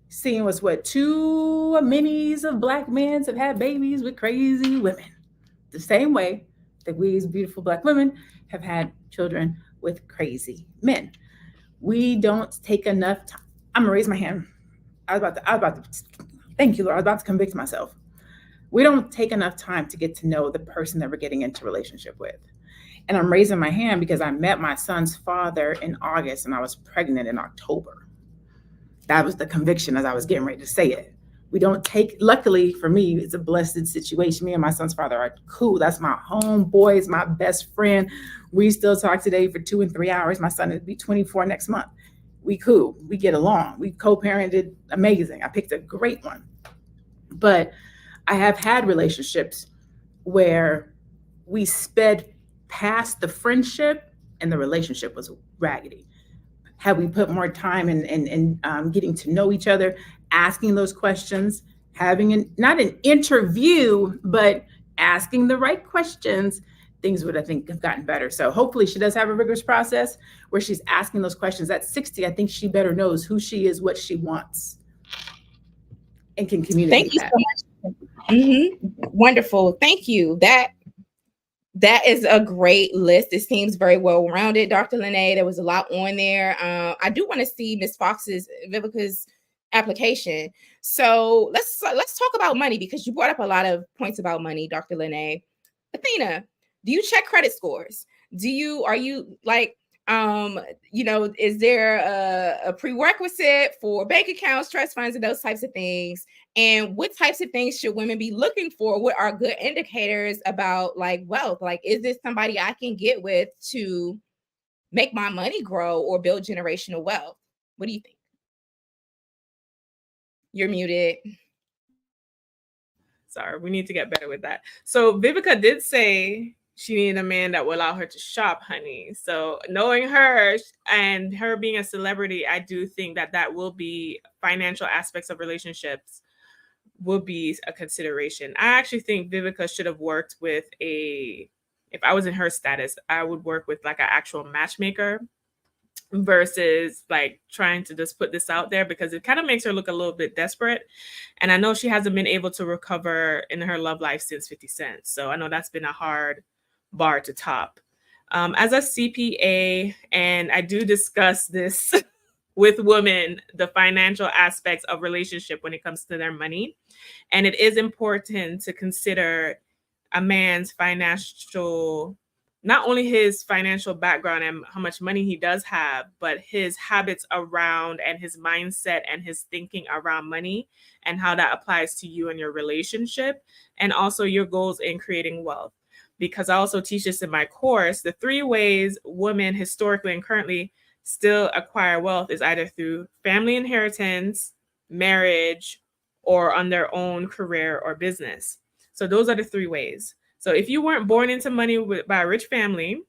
seeing what 2 minis of Black men have had babies with crazy women, the same way that we as beautiful Black women have had children with crazy men. We don't take enough time. I'm gonna raise my hand. I was about to, thank you, Lord. I was about to convict myself. We don't take enough time to get to know the person that we're getting into a relationship with. And I'm raising my hand because I met my son's father in August and I was pregnant in October. That was the conviction as I was getting ready to say it. We don't take, luckily for me, it's a blessed situation. Me and my son's father are cool. That's my homeboy, it's my best friend. We still talk today for 2 and 3 hours. My son will be 24 next month. We cool, we get along. We co-parented amazing. I picked a great one. But I have had relationships where we sped past the friendship and the relationship was raggedy. Had we put more time in getting to know each other, asking those questions, having not an interview, but asking the right questions, things would, I think, have gotten better. So hopefully she does have a rigorous process where she's asking those questions. At 60, I think she better knows who she is, what she wants, and can communicate. Thank you so much. Mm-hmm. Wonderful. Thank you. That is a great list. It seems very well rounded, Dr. Lene. There was a lot on there. I do want to see Ms. Vivica's application. So let's talk about money, because you brought up a lot of points about money, Dr. Lene. Athena, do you check credit scores? Are you like, is there a prerequisite for bank accounts, trust funds, and those types of things? And what types of things should women be looking for? What are good indicators about like wealth? Like, is this somebody I can get with to make my money grow or build generational wealth? What do you think? You're muted. Sorry, we need to get better with that. So Vivica did say she needed a man that will allow her to shop, honey. So knowing her and her being a celebrity, I do think that will be financial aspects of relationships will be a consideration. I actually think Vivica should have worked with if I was in her status, I would work with like an actual matchmaker versus like trying to just put this out there, because it kind of makes her look a little bit desperate. And I know she hasn't been able to recover in her love life since 50 Cent. So I know that's been a hard bar to top. As a CPA, and I do discuss this with women, the financial aspects of relationship when it comes to their money. And it is important to consider a man's financial, not only his financial background and how much money he does have, but his habits around and his mindset and his thinking around money and how that applies to you and your relationship, and also your goals in creating wealth. Because I also teach this in my course, the 3 ways women historically and currently still acquire wealth is either through family inheritance, marriage, or on their own career or business. So those are the 3 ways. So if you weren't born into money by a rich family,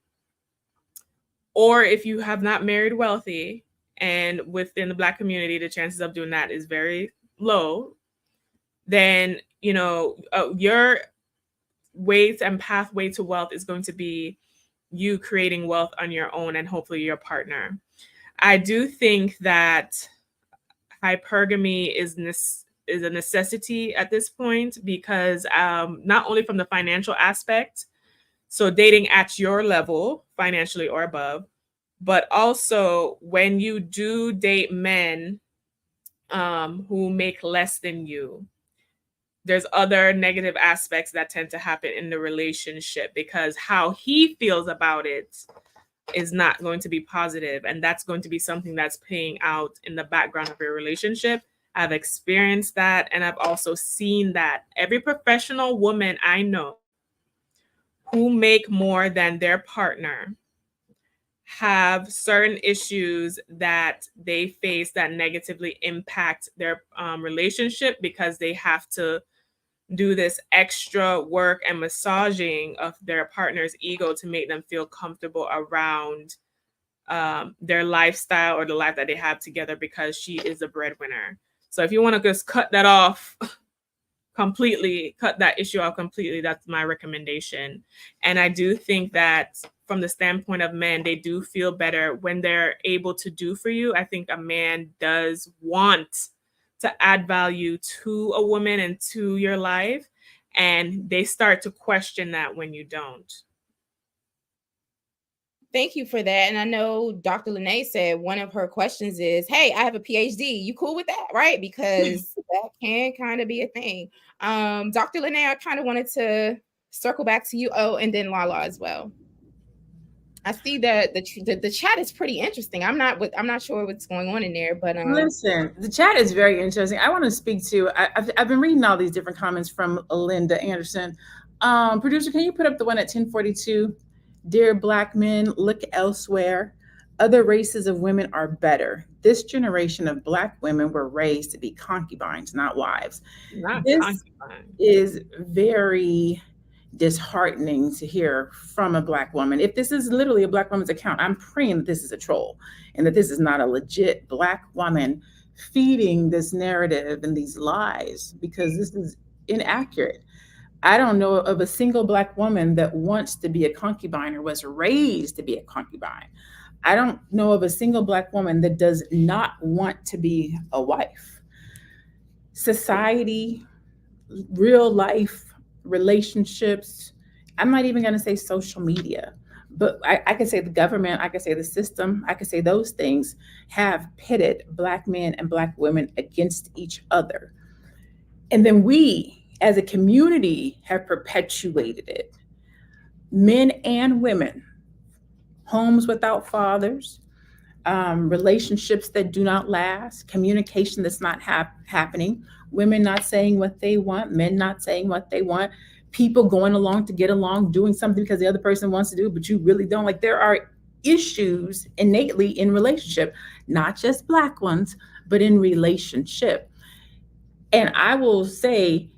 or if you have not married wealthy, and within the Black community, the chances of doing that is very low, then, your ways and pathway to wealth is going to be you creating wealth on your own and hopefully your partner. I do think that hypergamy is a necessity at this point, because not only from the financial aspect, so dating at your level, financially or above, but also when you do date men who make less than you, there's other negative aspects that tend to happen in the relationship, because how he feels about it is not going to be positive, and that's going to be something that's playing out in the background of your relationship. I've experienced that, and I've also seen that. Every professional woman I know who make more than their partner have certain issues that they face that negatively impact their relationship, because they have to do this extra work and massaging of their partner's ego to make them feel comfortable around their lifestyle or the life that they have together, because she is the breadwinner. So if you want to just cut that off completely, cut that issue out completely, that's my recommendation. And I do think that from the standpoint of men, they do feel better when they're able to do for you. I think a man does want to add value to a woman and to your life, and they start to question that when you don't. Thank you for that. And I know Dr. Lene said one of her questions is, hey, I have a PhD. You cool with that, right? Because that can kind of be a thing. Dr. Lene, I kind of wanted to circle back to you. Oh, and then Lala as well. I see that the chat is pretty interesting. I'm not sure what's going on in there, but listen, the chat is very interesting. I want to speak to. I've been reading all these different comments from Linda Anderson. Producer, can you put up the one at 1042? Dear Black men, look elsewhere. Other races of women are better. This generation of Black women were raised to be concubines, not wives. This is very disheartening to hear from a Black woman. If this is literally a Black woman's account, I'm praying that this is a troll and that this is not a legit Black woman feeding this narrative and these lies, because this is inaccurate. I don't know of a single Black woman that wants to be a concubine or was raised to be a concubine. I don't know of a single Black woman that does not want to be a wife. Society, real life, relationships, I'm not even going to say social media, but I can say the government, I can say the system, I can say those things have pitted Black men and Black women against each other. And then we, as a community, have perpetuated it. Men and women, homes without fathers, relationships that do not last, communication that's not happening, women not saying what they want, men not saying what they want, people going along to get along, doing something because the other person wants to do it, but you really don't. Like, there are issues innately in relationship, not just Black ones, but in relationship. And I will say,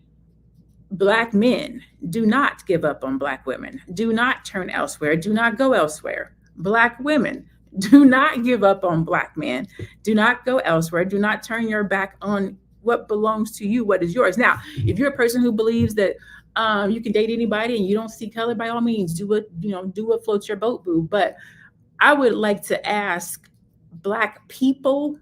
Black men, do not give up on Black women. Do not turn elsewhere. Do not go elsewhere. Black women, do not give up on Black men. Do not go elsewhere. Do not turn your back on what belongs to you, what is yours. Now, if you're a person who believes that you can date anybody and you don't see color, by all means, do what floats your boat, boo. But I would like to ask Black people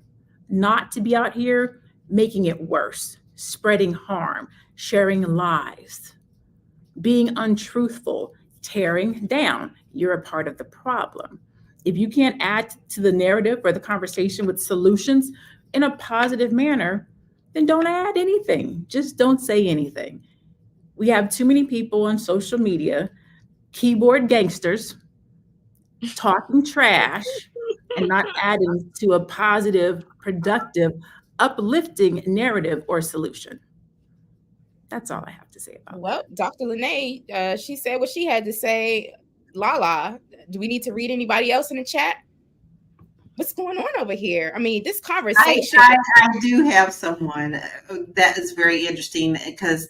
not to be out here making it worse, spreading harm, sharing lies, being untruthful, tearing down. You're a part of the problem. If you can't add to the narrative or the conversation with solutions in a positive manner, then don't add anything. Just don't say anything. We have too many people on social media, keyboard gangsters, talking trash and not adding to a positive, productive, uplifting narrative or solution. That's all I have to say about Well, Dr. Lene, she said what she had to say. Lala, do we need to read anybody else in the chat? What's going on over here? I mean, this conversation. I do have someone that is very interesting, because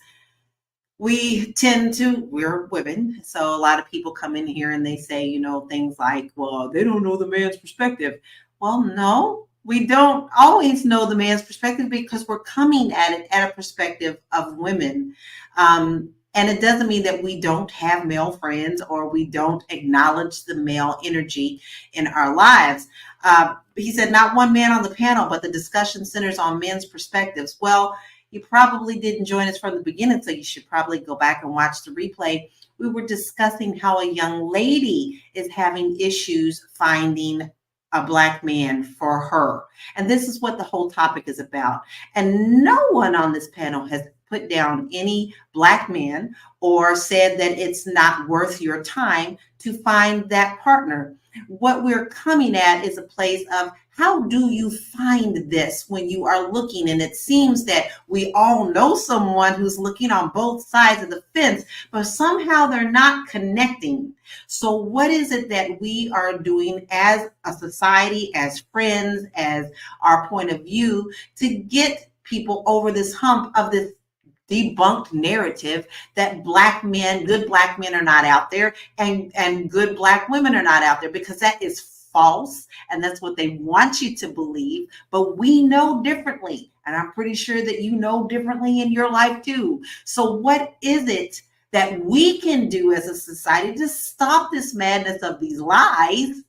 we're women. So a lot of people come in here and they say, things like, well, they don't know the man's perspective. Well, no, we don't always know the man's perspective, because we're coming at it at a perspective of women. And it doesn't mean that we don't have male friends or we don't acknowledge the male energy in our lives. He said, not one man on the panel, but the discussion centers on men's perspectives. Well, you probably didn't join us from the beginning, so you should probably go back and watch the replay. We were discussing how a young lady is having issues finding a Black man for her. And this is what the whole topic is about. And no one on this panel has put down any Black man or said that it's not worth your time to find that partner. What we're coming at is a place of, how do you find this when you are looking? And it seems that we all know someone who's looking on both sides of the fence, but somehow they're not connecting. So what is it that we are doing as a society, as friends, as our point of view, to get people over this hump of this debunked narrative that Black men, good Black men are not out there, and good Black women are not out there? Because that is false, and that's what they want you to believe. But we know differently, and I'm pretty sure that you know differently in your life too. So what is it that we can do as a society to stop this madness of these lies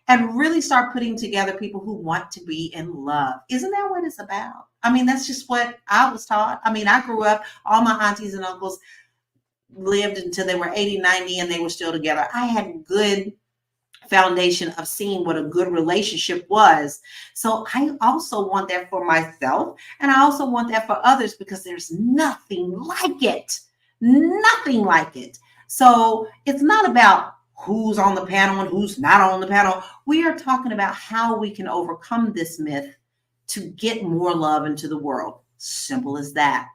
and really start putting together people who want to be in love? Isn't that what it's about? I mean, that's just what I was taught. I mean, I grew up, all my aunties and uncles lived until they were 80, 90, and they were still together. I had good foundation of seeing what a good relationship was. So I also want that for myself, and I also want that for others, because there's nothing like it. Nothing like it. So it's not about who's on the panel and who's not on the panel. We are talking about how we can overcome this myth to get more love into the world. Simple as that.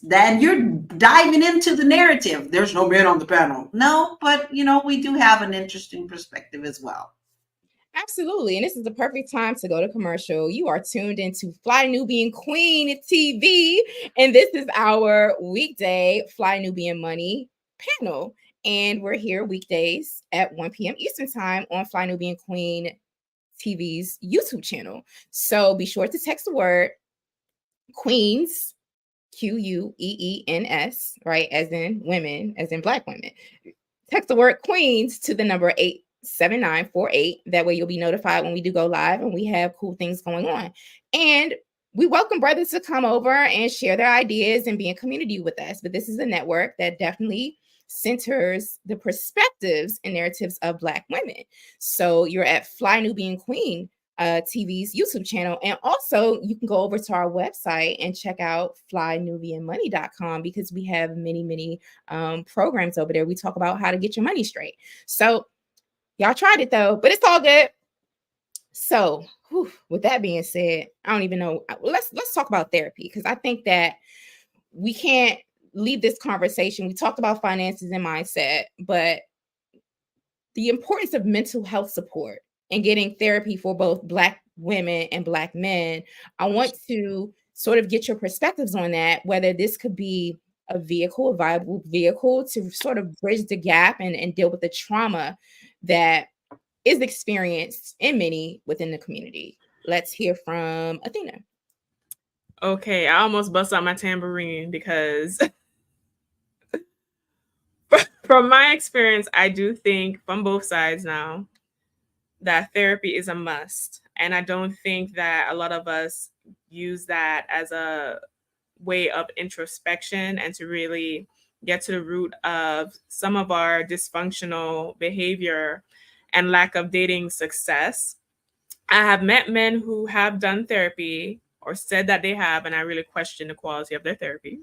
Then you're diving into the narrative. There's no men on the panel. No, but we do have an interesting perspective as well. Absolutely. And this is the perfect time to go to commercial. You are tuned into Fly Nubian Queen TV. And this is our weekday Fly Nubian Money panel. And we're here weekdays at 1 p.m. Eastern Time on Fly Nubian Queen TV's YouTube channel. So be sure to text the word Queens, Queens, right? As in women, as in Black women. Text the word Queens to the number 87948. That way you'll be notified when we do go live and we have cool things going on. And we welcome brothers to come over and share their ideas and be in community with us. But this is a network that definitely centers the perspectives and narratives of Black women. So you're at Fly Nubian Queen TV's YouTube channel. And also you can go over to our website and check out flynubianmoney.com, because we have many programs over there. We talk about how to get your money straight. So y'all tried it though, but it's all good. So with that being said, I don't even know. Let's talk about therapy, because I think that we can't leave this conversation. We talked about finances and mindset, but the importance of mental health support and getting therapy for both Black women and Black men. I want to sort of get your perspectives on that, whether this could be a viable vehicle to sort of bridge the gap and deal with the trauma that is experienced in many within the community. Let's hear from Athena. Okay, I almost bust out my tambourine, because from my experience, I do think from both sides now that therapy is a must. And I don't think that a lot of us use that as a way of introspection and to really get to the root of some of our dysfunctional behavior and lack of dating success. I have met men who have done therapy or said that they have, and I really question the quality of their therapy.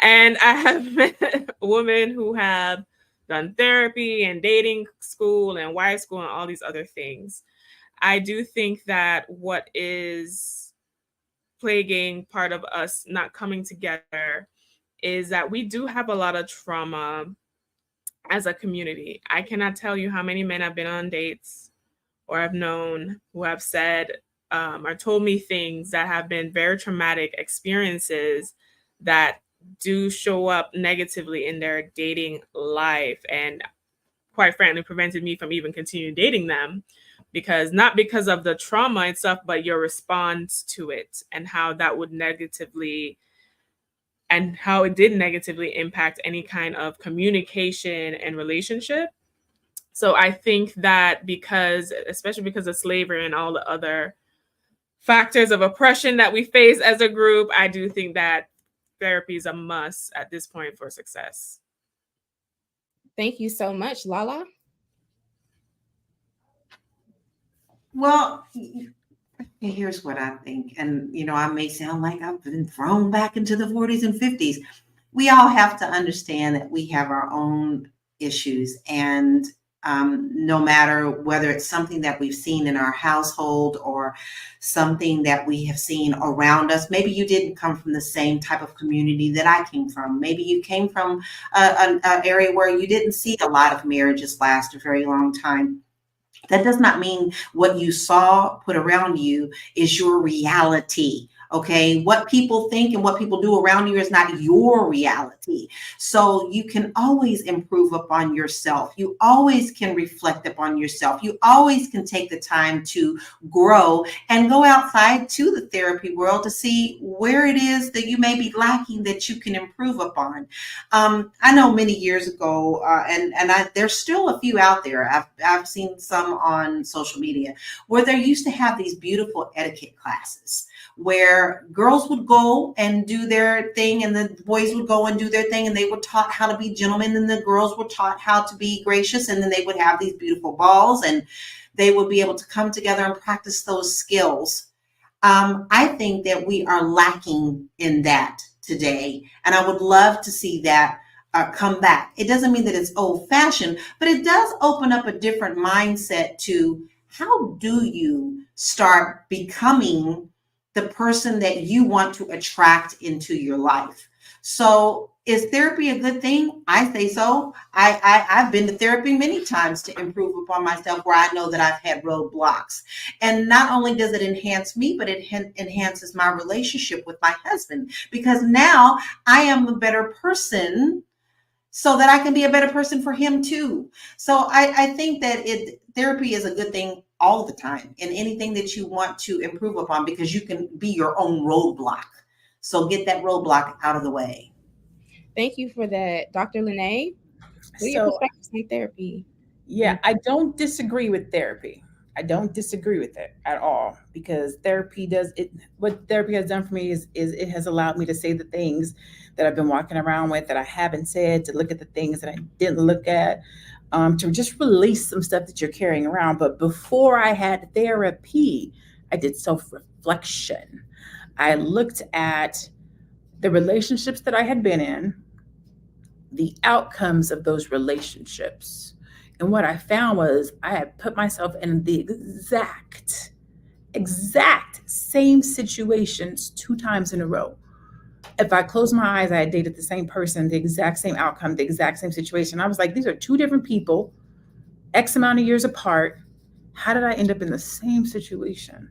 And I have met women who have done therapy and dating school and wife school and all these other things. I do think that what is plaguing part of us not coming together is that we do have a lot of trauma as a community. I cannot tell you how many men I've been on dates or I've known who have said or told me things that have been very traumatic experiences that do show up negatively in their dating life, and quite frankly prevented me from even continuing dating them, because not because of the trauma itself, but your response to it and how that would negatively and how it did negatively impact any kind of communication and relationship. So I think that especially because of slavery and all the other factors of oppression that we face as a group, I do think that therapy is a must at this point for success. Thank you so much, Lala. Well, here's what I think. And, I may sound like I've been thrown back into the 40s and 50s. We all have to understand that we have our own issues. And no matter whether it's something that we've seen in our household or something that we have seen around us, maybe you didn't come from the same type of community that I came from. Maybe you came from an area where you didn't see a lot of marriages last a very long time. That does not mean what you saw put around you is your reality. Okay. What people think and what people do around you is not your reality. So you can always improve upon yourself. You always can reflect upon yourself. You always can take the time to grow and go outside to the therapy world to see where it is that you may be lacking that you can improve upon. I know many years ago, there's still a few out there. I've seen some on social media where they used to have these beautiful etiquette classes where girls would go and do their thing and the boys would go and do their thing, and they were taught how to be gentlemen and the girls were taught how to be gracious, and then they would have these beautiful balls and they would be able to come together and practice those skills. I think that we are lacking in that today, and I would love to see that come back. It doesn't mean that it's old-fashioned, but it does open up a different mindset to how do you start becoming the person that you want to attract into your life. So is therapy a good thing? I say so. I've been to therapy many times to improve upon myself where I know that I've had roadblocks. And not only does it enhance me, but it enhances my relationship with my husband, because now I am a better person so that I can be a better person for him too. So I think that therapy is a good thing all the time in anything that you want to improve upon, because you can be your own roadblock. So get that roadblock out of the way. Thank you for that, Dr. Lene. What are your perspectives on therapy? Yeah, I don't disagree with therapy. I don't disagree with it at all, because therapy does it. What therapy has done for me is it has allowed me to say the things that I've been walking around with that I haven't said, to look at the things that I didn't look at, to just release some stuff that you're carrying around. But before I had therapy, I did self-reflection. I looked at the relationships that I had been in, the outcomes of those relationships. And what I found was I had put myself in the exact same situations 2 times in a row. If I closed my eyes, I had dated the same person, the exact same outcome, the exact same situation. I was like, these are 2 different people, X amount of years apart. How did I end up in the same situation?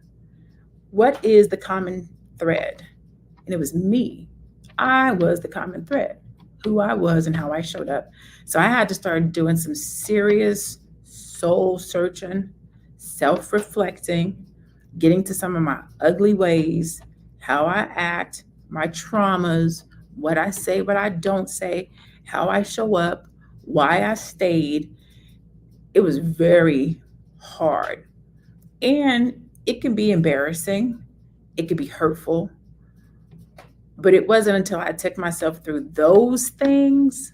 What is the common thread? And it was me. I was the common thread, who I was and how I showed up. So I had to start doing some serious soul searching, self-reflecting, getting to some of my ugly ways, how I act, my traumas, what I say, what I don't say, how I show up, why I stayed. It was very hard. And it can be embarrassing. It could be hurtful. But it wasn't until I took myself through those things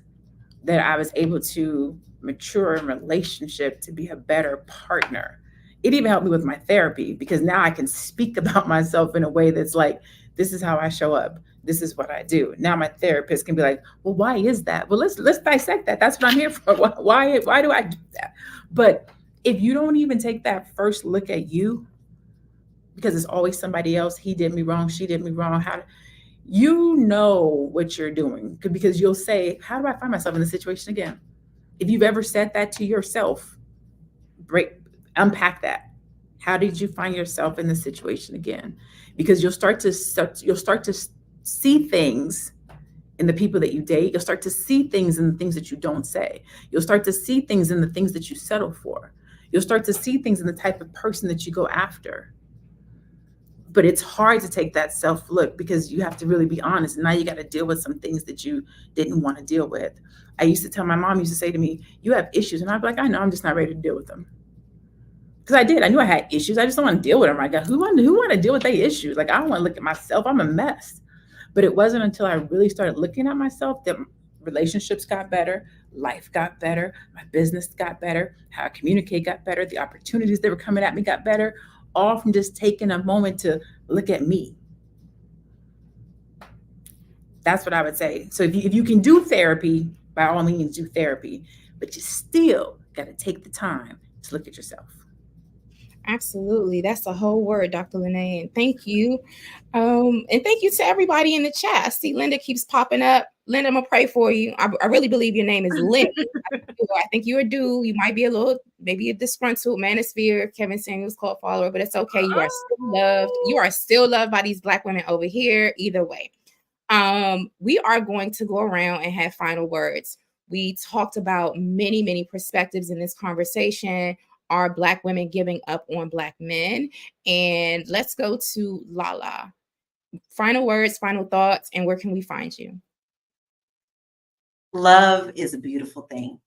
that I was able to mature in relationship to be a better partner. It even helped me with my therapy, because now I can speak about myself in a way that's like, this is how I show up. This is what I do. Now my therapist can be like, well, why is that? Well, let's dissect that. That's what I'm here for. Why do I do that? But if you don't even take that first look at you, because it's always somebody else, he did me wrong, she did me wrong, you know what you're doing, because you'll say, how do I find myself in this situation again? If you've ever said that to yourself, unpack that. How did you find yourself in this situation again? Because you'll start to see things in the people that you date. You'll start to see things in the things that you don't say. You'll start to see things in the things that you settle for. You'll start to see things in the type of person that you go after. But it's hard to take that self look, because you have to really be honest. And now you got to deal with some things that you didn't want to deal with. My mom used to say to me, you have issues. And I'd be like, I know, I'm just not ready to deal with them. Because I did. I knew I had issues. I just don't want to deal with them. Right? Who want to deal with their issues? Like, I don't want to look at myself. I'm a mess. But it wasn't until I really started looking at myself that relationships got better, life got better, my business got better, how I communicate got better, the opportunities that were coming at me got better, all from just taking a moment to look at me. That's what I would say. So if you can do therapy, by all means, do therapy, but you still got to take the time to look at yourself. Absolutely. That's a whole word, Dr. Lene. And thank you. And thank you to everybody in the chat. I see Linda keeps popping up. Linda, I'm going to pray for you. I really believe your name is Linda. I think you're a dude. You might be maybe a disgruntled manosphere, Kevin Samuels cult follower, but it's okay. You are still loved. You are still loved by these Black women over here. Either way. We are going to go around and have final words. We talked about many, many perspectives in this conversation. Are Black women giving up on Black men? And let's go to Lala. Final words, final thoughts, and where can we find you? Love is a beautiful thing,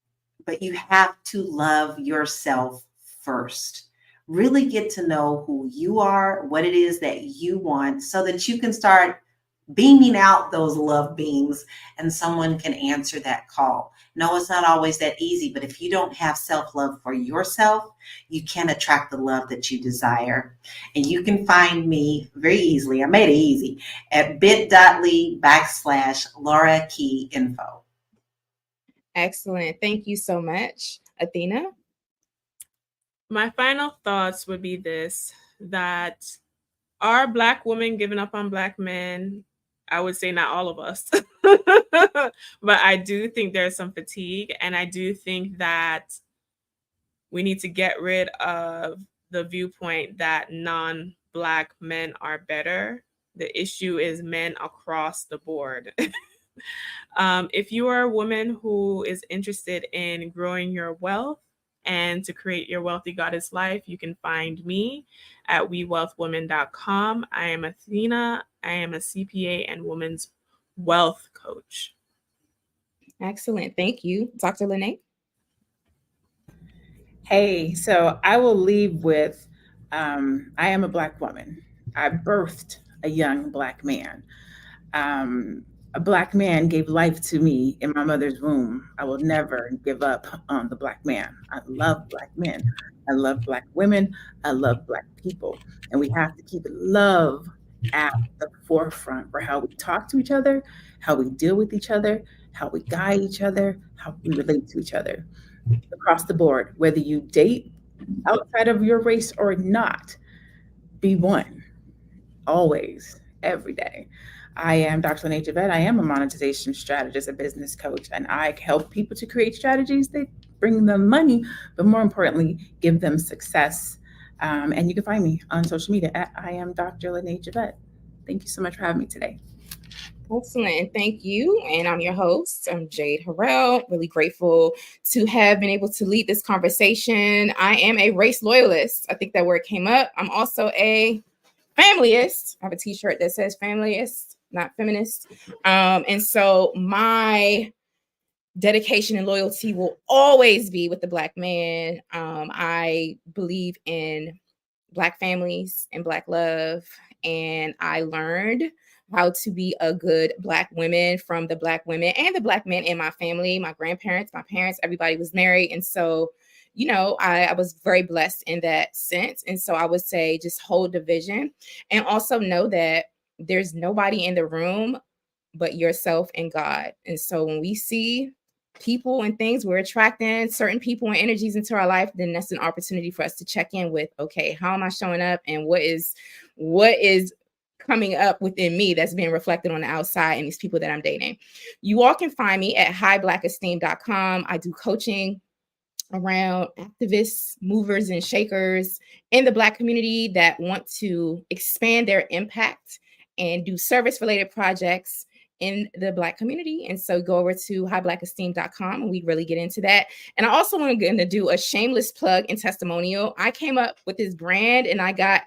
but you have to love yourself first. Really get to know who you are, what it is that you want, so that you can start beaming out those love beams and someone can answer that call. No, it's not always that easy, but if you don't have self-love for yourself, you can't attract the love that you desire. And you can find me very easily, I made it easy, at bit.ly/Laura Key Info. Excellent. Thank you so much. Athena? My final thoughts would be this, that are Black women giving up on Black men? I would say not all of us, but I do think there's some fatigue. And I do think that we need to get rid of the viewpoint that non-Black men are better. The issue is men across the board. If you are a woman who is interested in growing your wealth and to create your wealthy goddess life, you can find me at wewealthwomen.com. I am Athena. I am a CPA and women's wealth coach. Excellent. Thank you. Dr. Lene? Hey, so I will leave with, I am a Black woman. I birthed a young Black man. A Black man gave life to me in my mother's womb. I will never give up on the Black man. I love Black men. I love Black women. I love Black people. And we have to keep love at the forefront for how we talk to each other, how we deal with each other, how we guide each other, how we relate to each other. Across the board, whether you date outside of your race or not, be one, always, every day. I am Dr. Lene Javette. I am a monetization strategist, a business coach, and I help people to create strategies that bring them money, but more importantly, give them success. And you can find me on social media at I am Dr. Lene Javette. Thank you so much for having me today. Excellent. Thank you. And I'm your host. I'm Jade Harrell. Really grateful to have been able to lead this conversation. I am a race loyalist. I think that word came up. I'm also a familyist. I have a t-shirt that says familyist, not feminist. And so my dedication and loyalty will always be with the Black man. I believe in Black families and Black love. And I learned how to be a good Black woman from the Black women and the Black men in my family. My grandparents, my parents, everybody was married. And so, you know, I was very blessed in that sense. And so I would say just hold the vision and also know that there's nobody in the room but yourself and God. And so when we see people and things, we're attracting certain people and energies into our life, then that's an opportunity for us to check in with, okay, how am I showing up and what is coming up within me that's being reflected on the outside and these people that I'm dating. You all can find me at highblackesteem.com. I do coaching around activists, movers, and shakers in the Black community that want to expand their impact and do service-related projects in the Black community. And so go over to highblackesteem.com and we really get into that. And I also want to do a shameless plug and testimonial. I came up with this brand and I got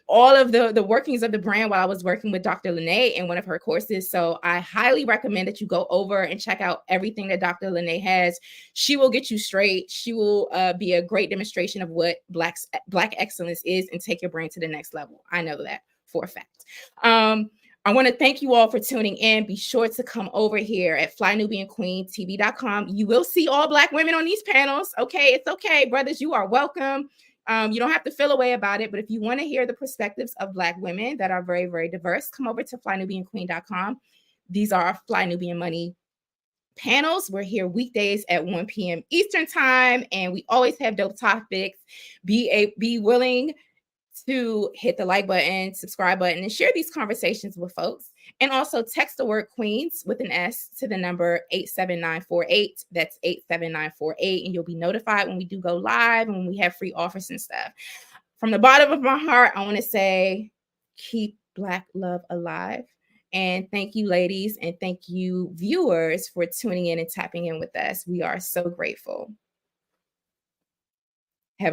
all of the workings of the brand while I was working with Dr. Lene in one of her courses. So I highly recommend that you go over and check out everything that Dr. Lene has. She will get you straight. She will be a great demonstration of what Black excellence is and take your brand to the next level. I know that for a fact. I want to thank you all for tuning in. Be sure to come over here at flynubianqueentv.com. You will see all Black women on these panels. Okay, it's okay, brothers. You are welcome. You don't have to feel away about it, but if you want to hear the perspectives of Black women that are very, very diverse, come over to flynubianqueen.com. These are our Fly Nubian Money panels. We're here weekdays at 1 p.m. Eastern time, and we always have dope topics. Be willing to hit the like button, subscribe button, and share these conversations with folks. And also text the word Queens with an S to the number 87948. That's 87948. And you'll be notified when we do go live and when we have free offers and stuff. From the bottom of my heart, I want to say, keep Black love alive. And thank you, ladies, and thank you, viewers, for tuning in and tapping in with us. We are so grateful.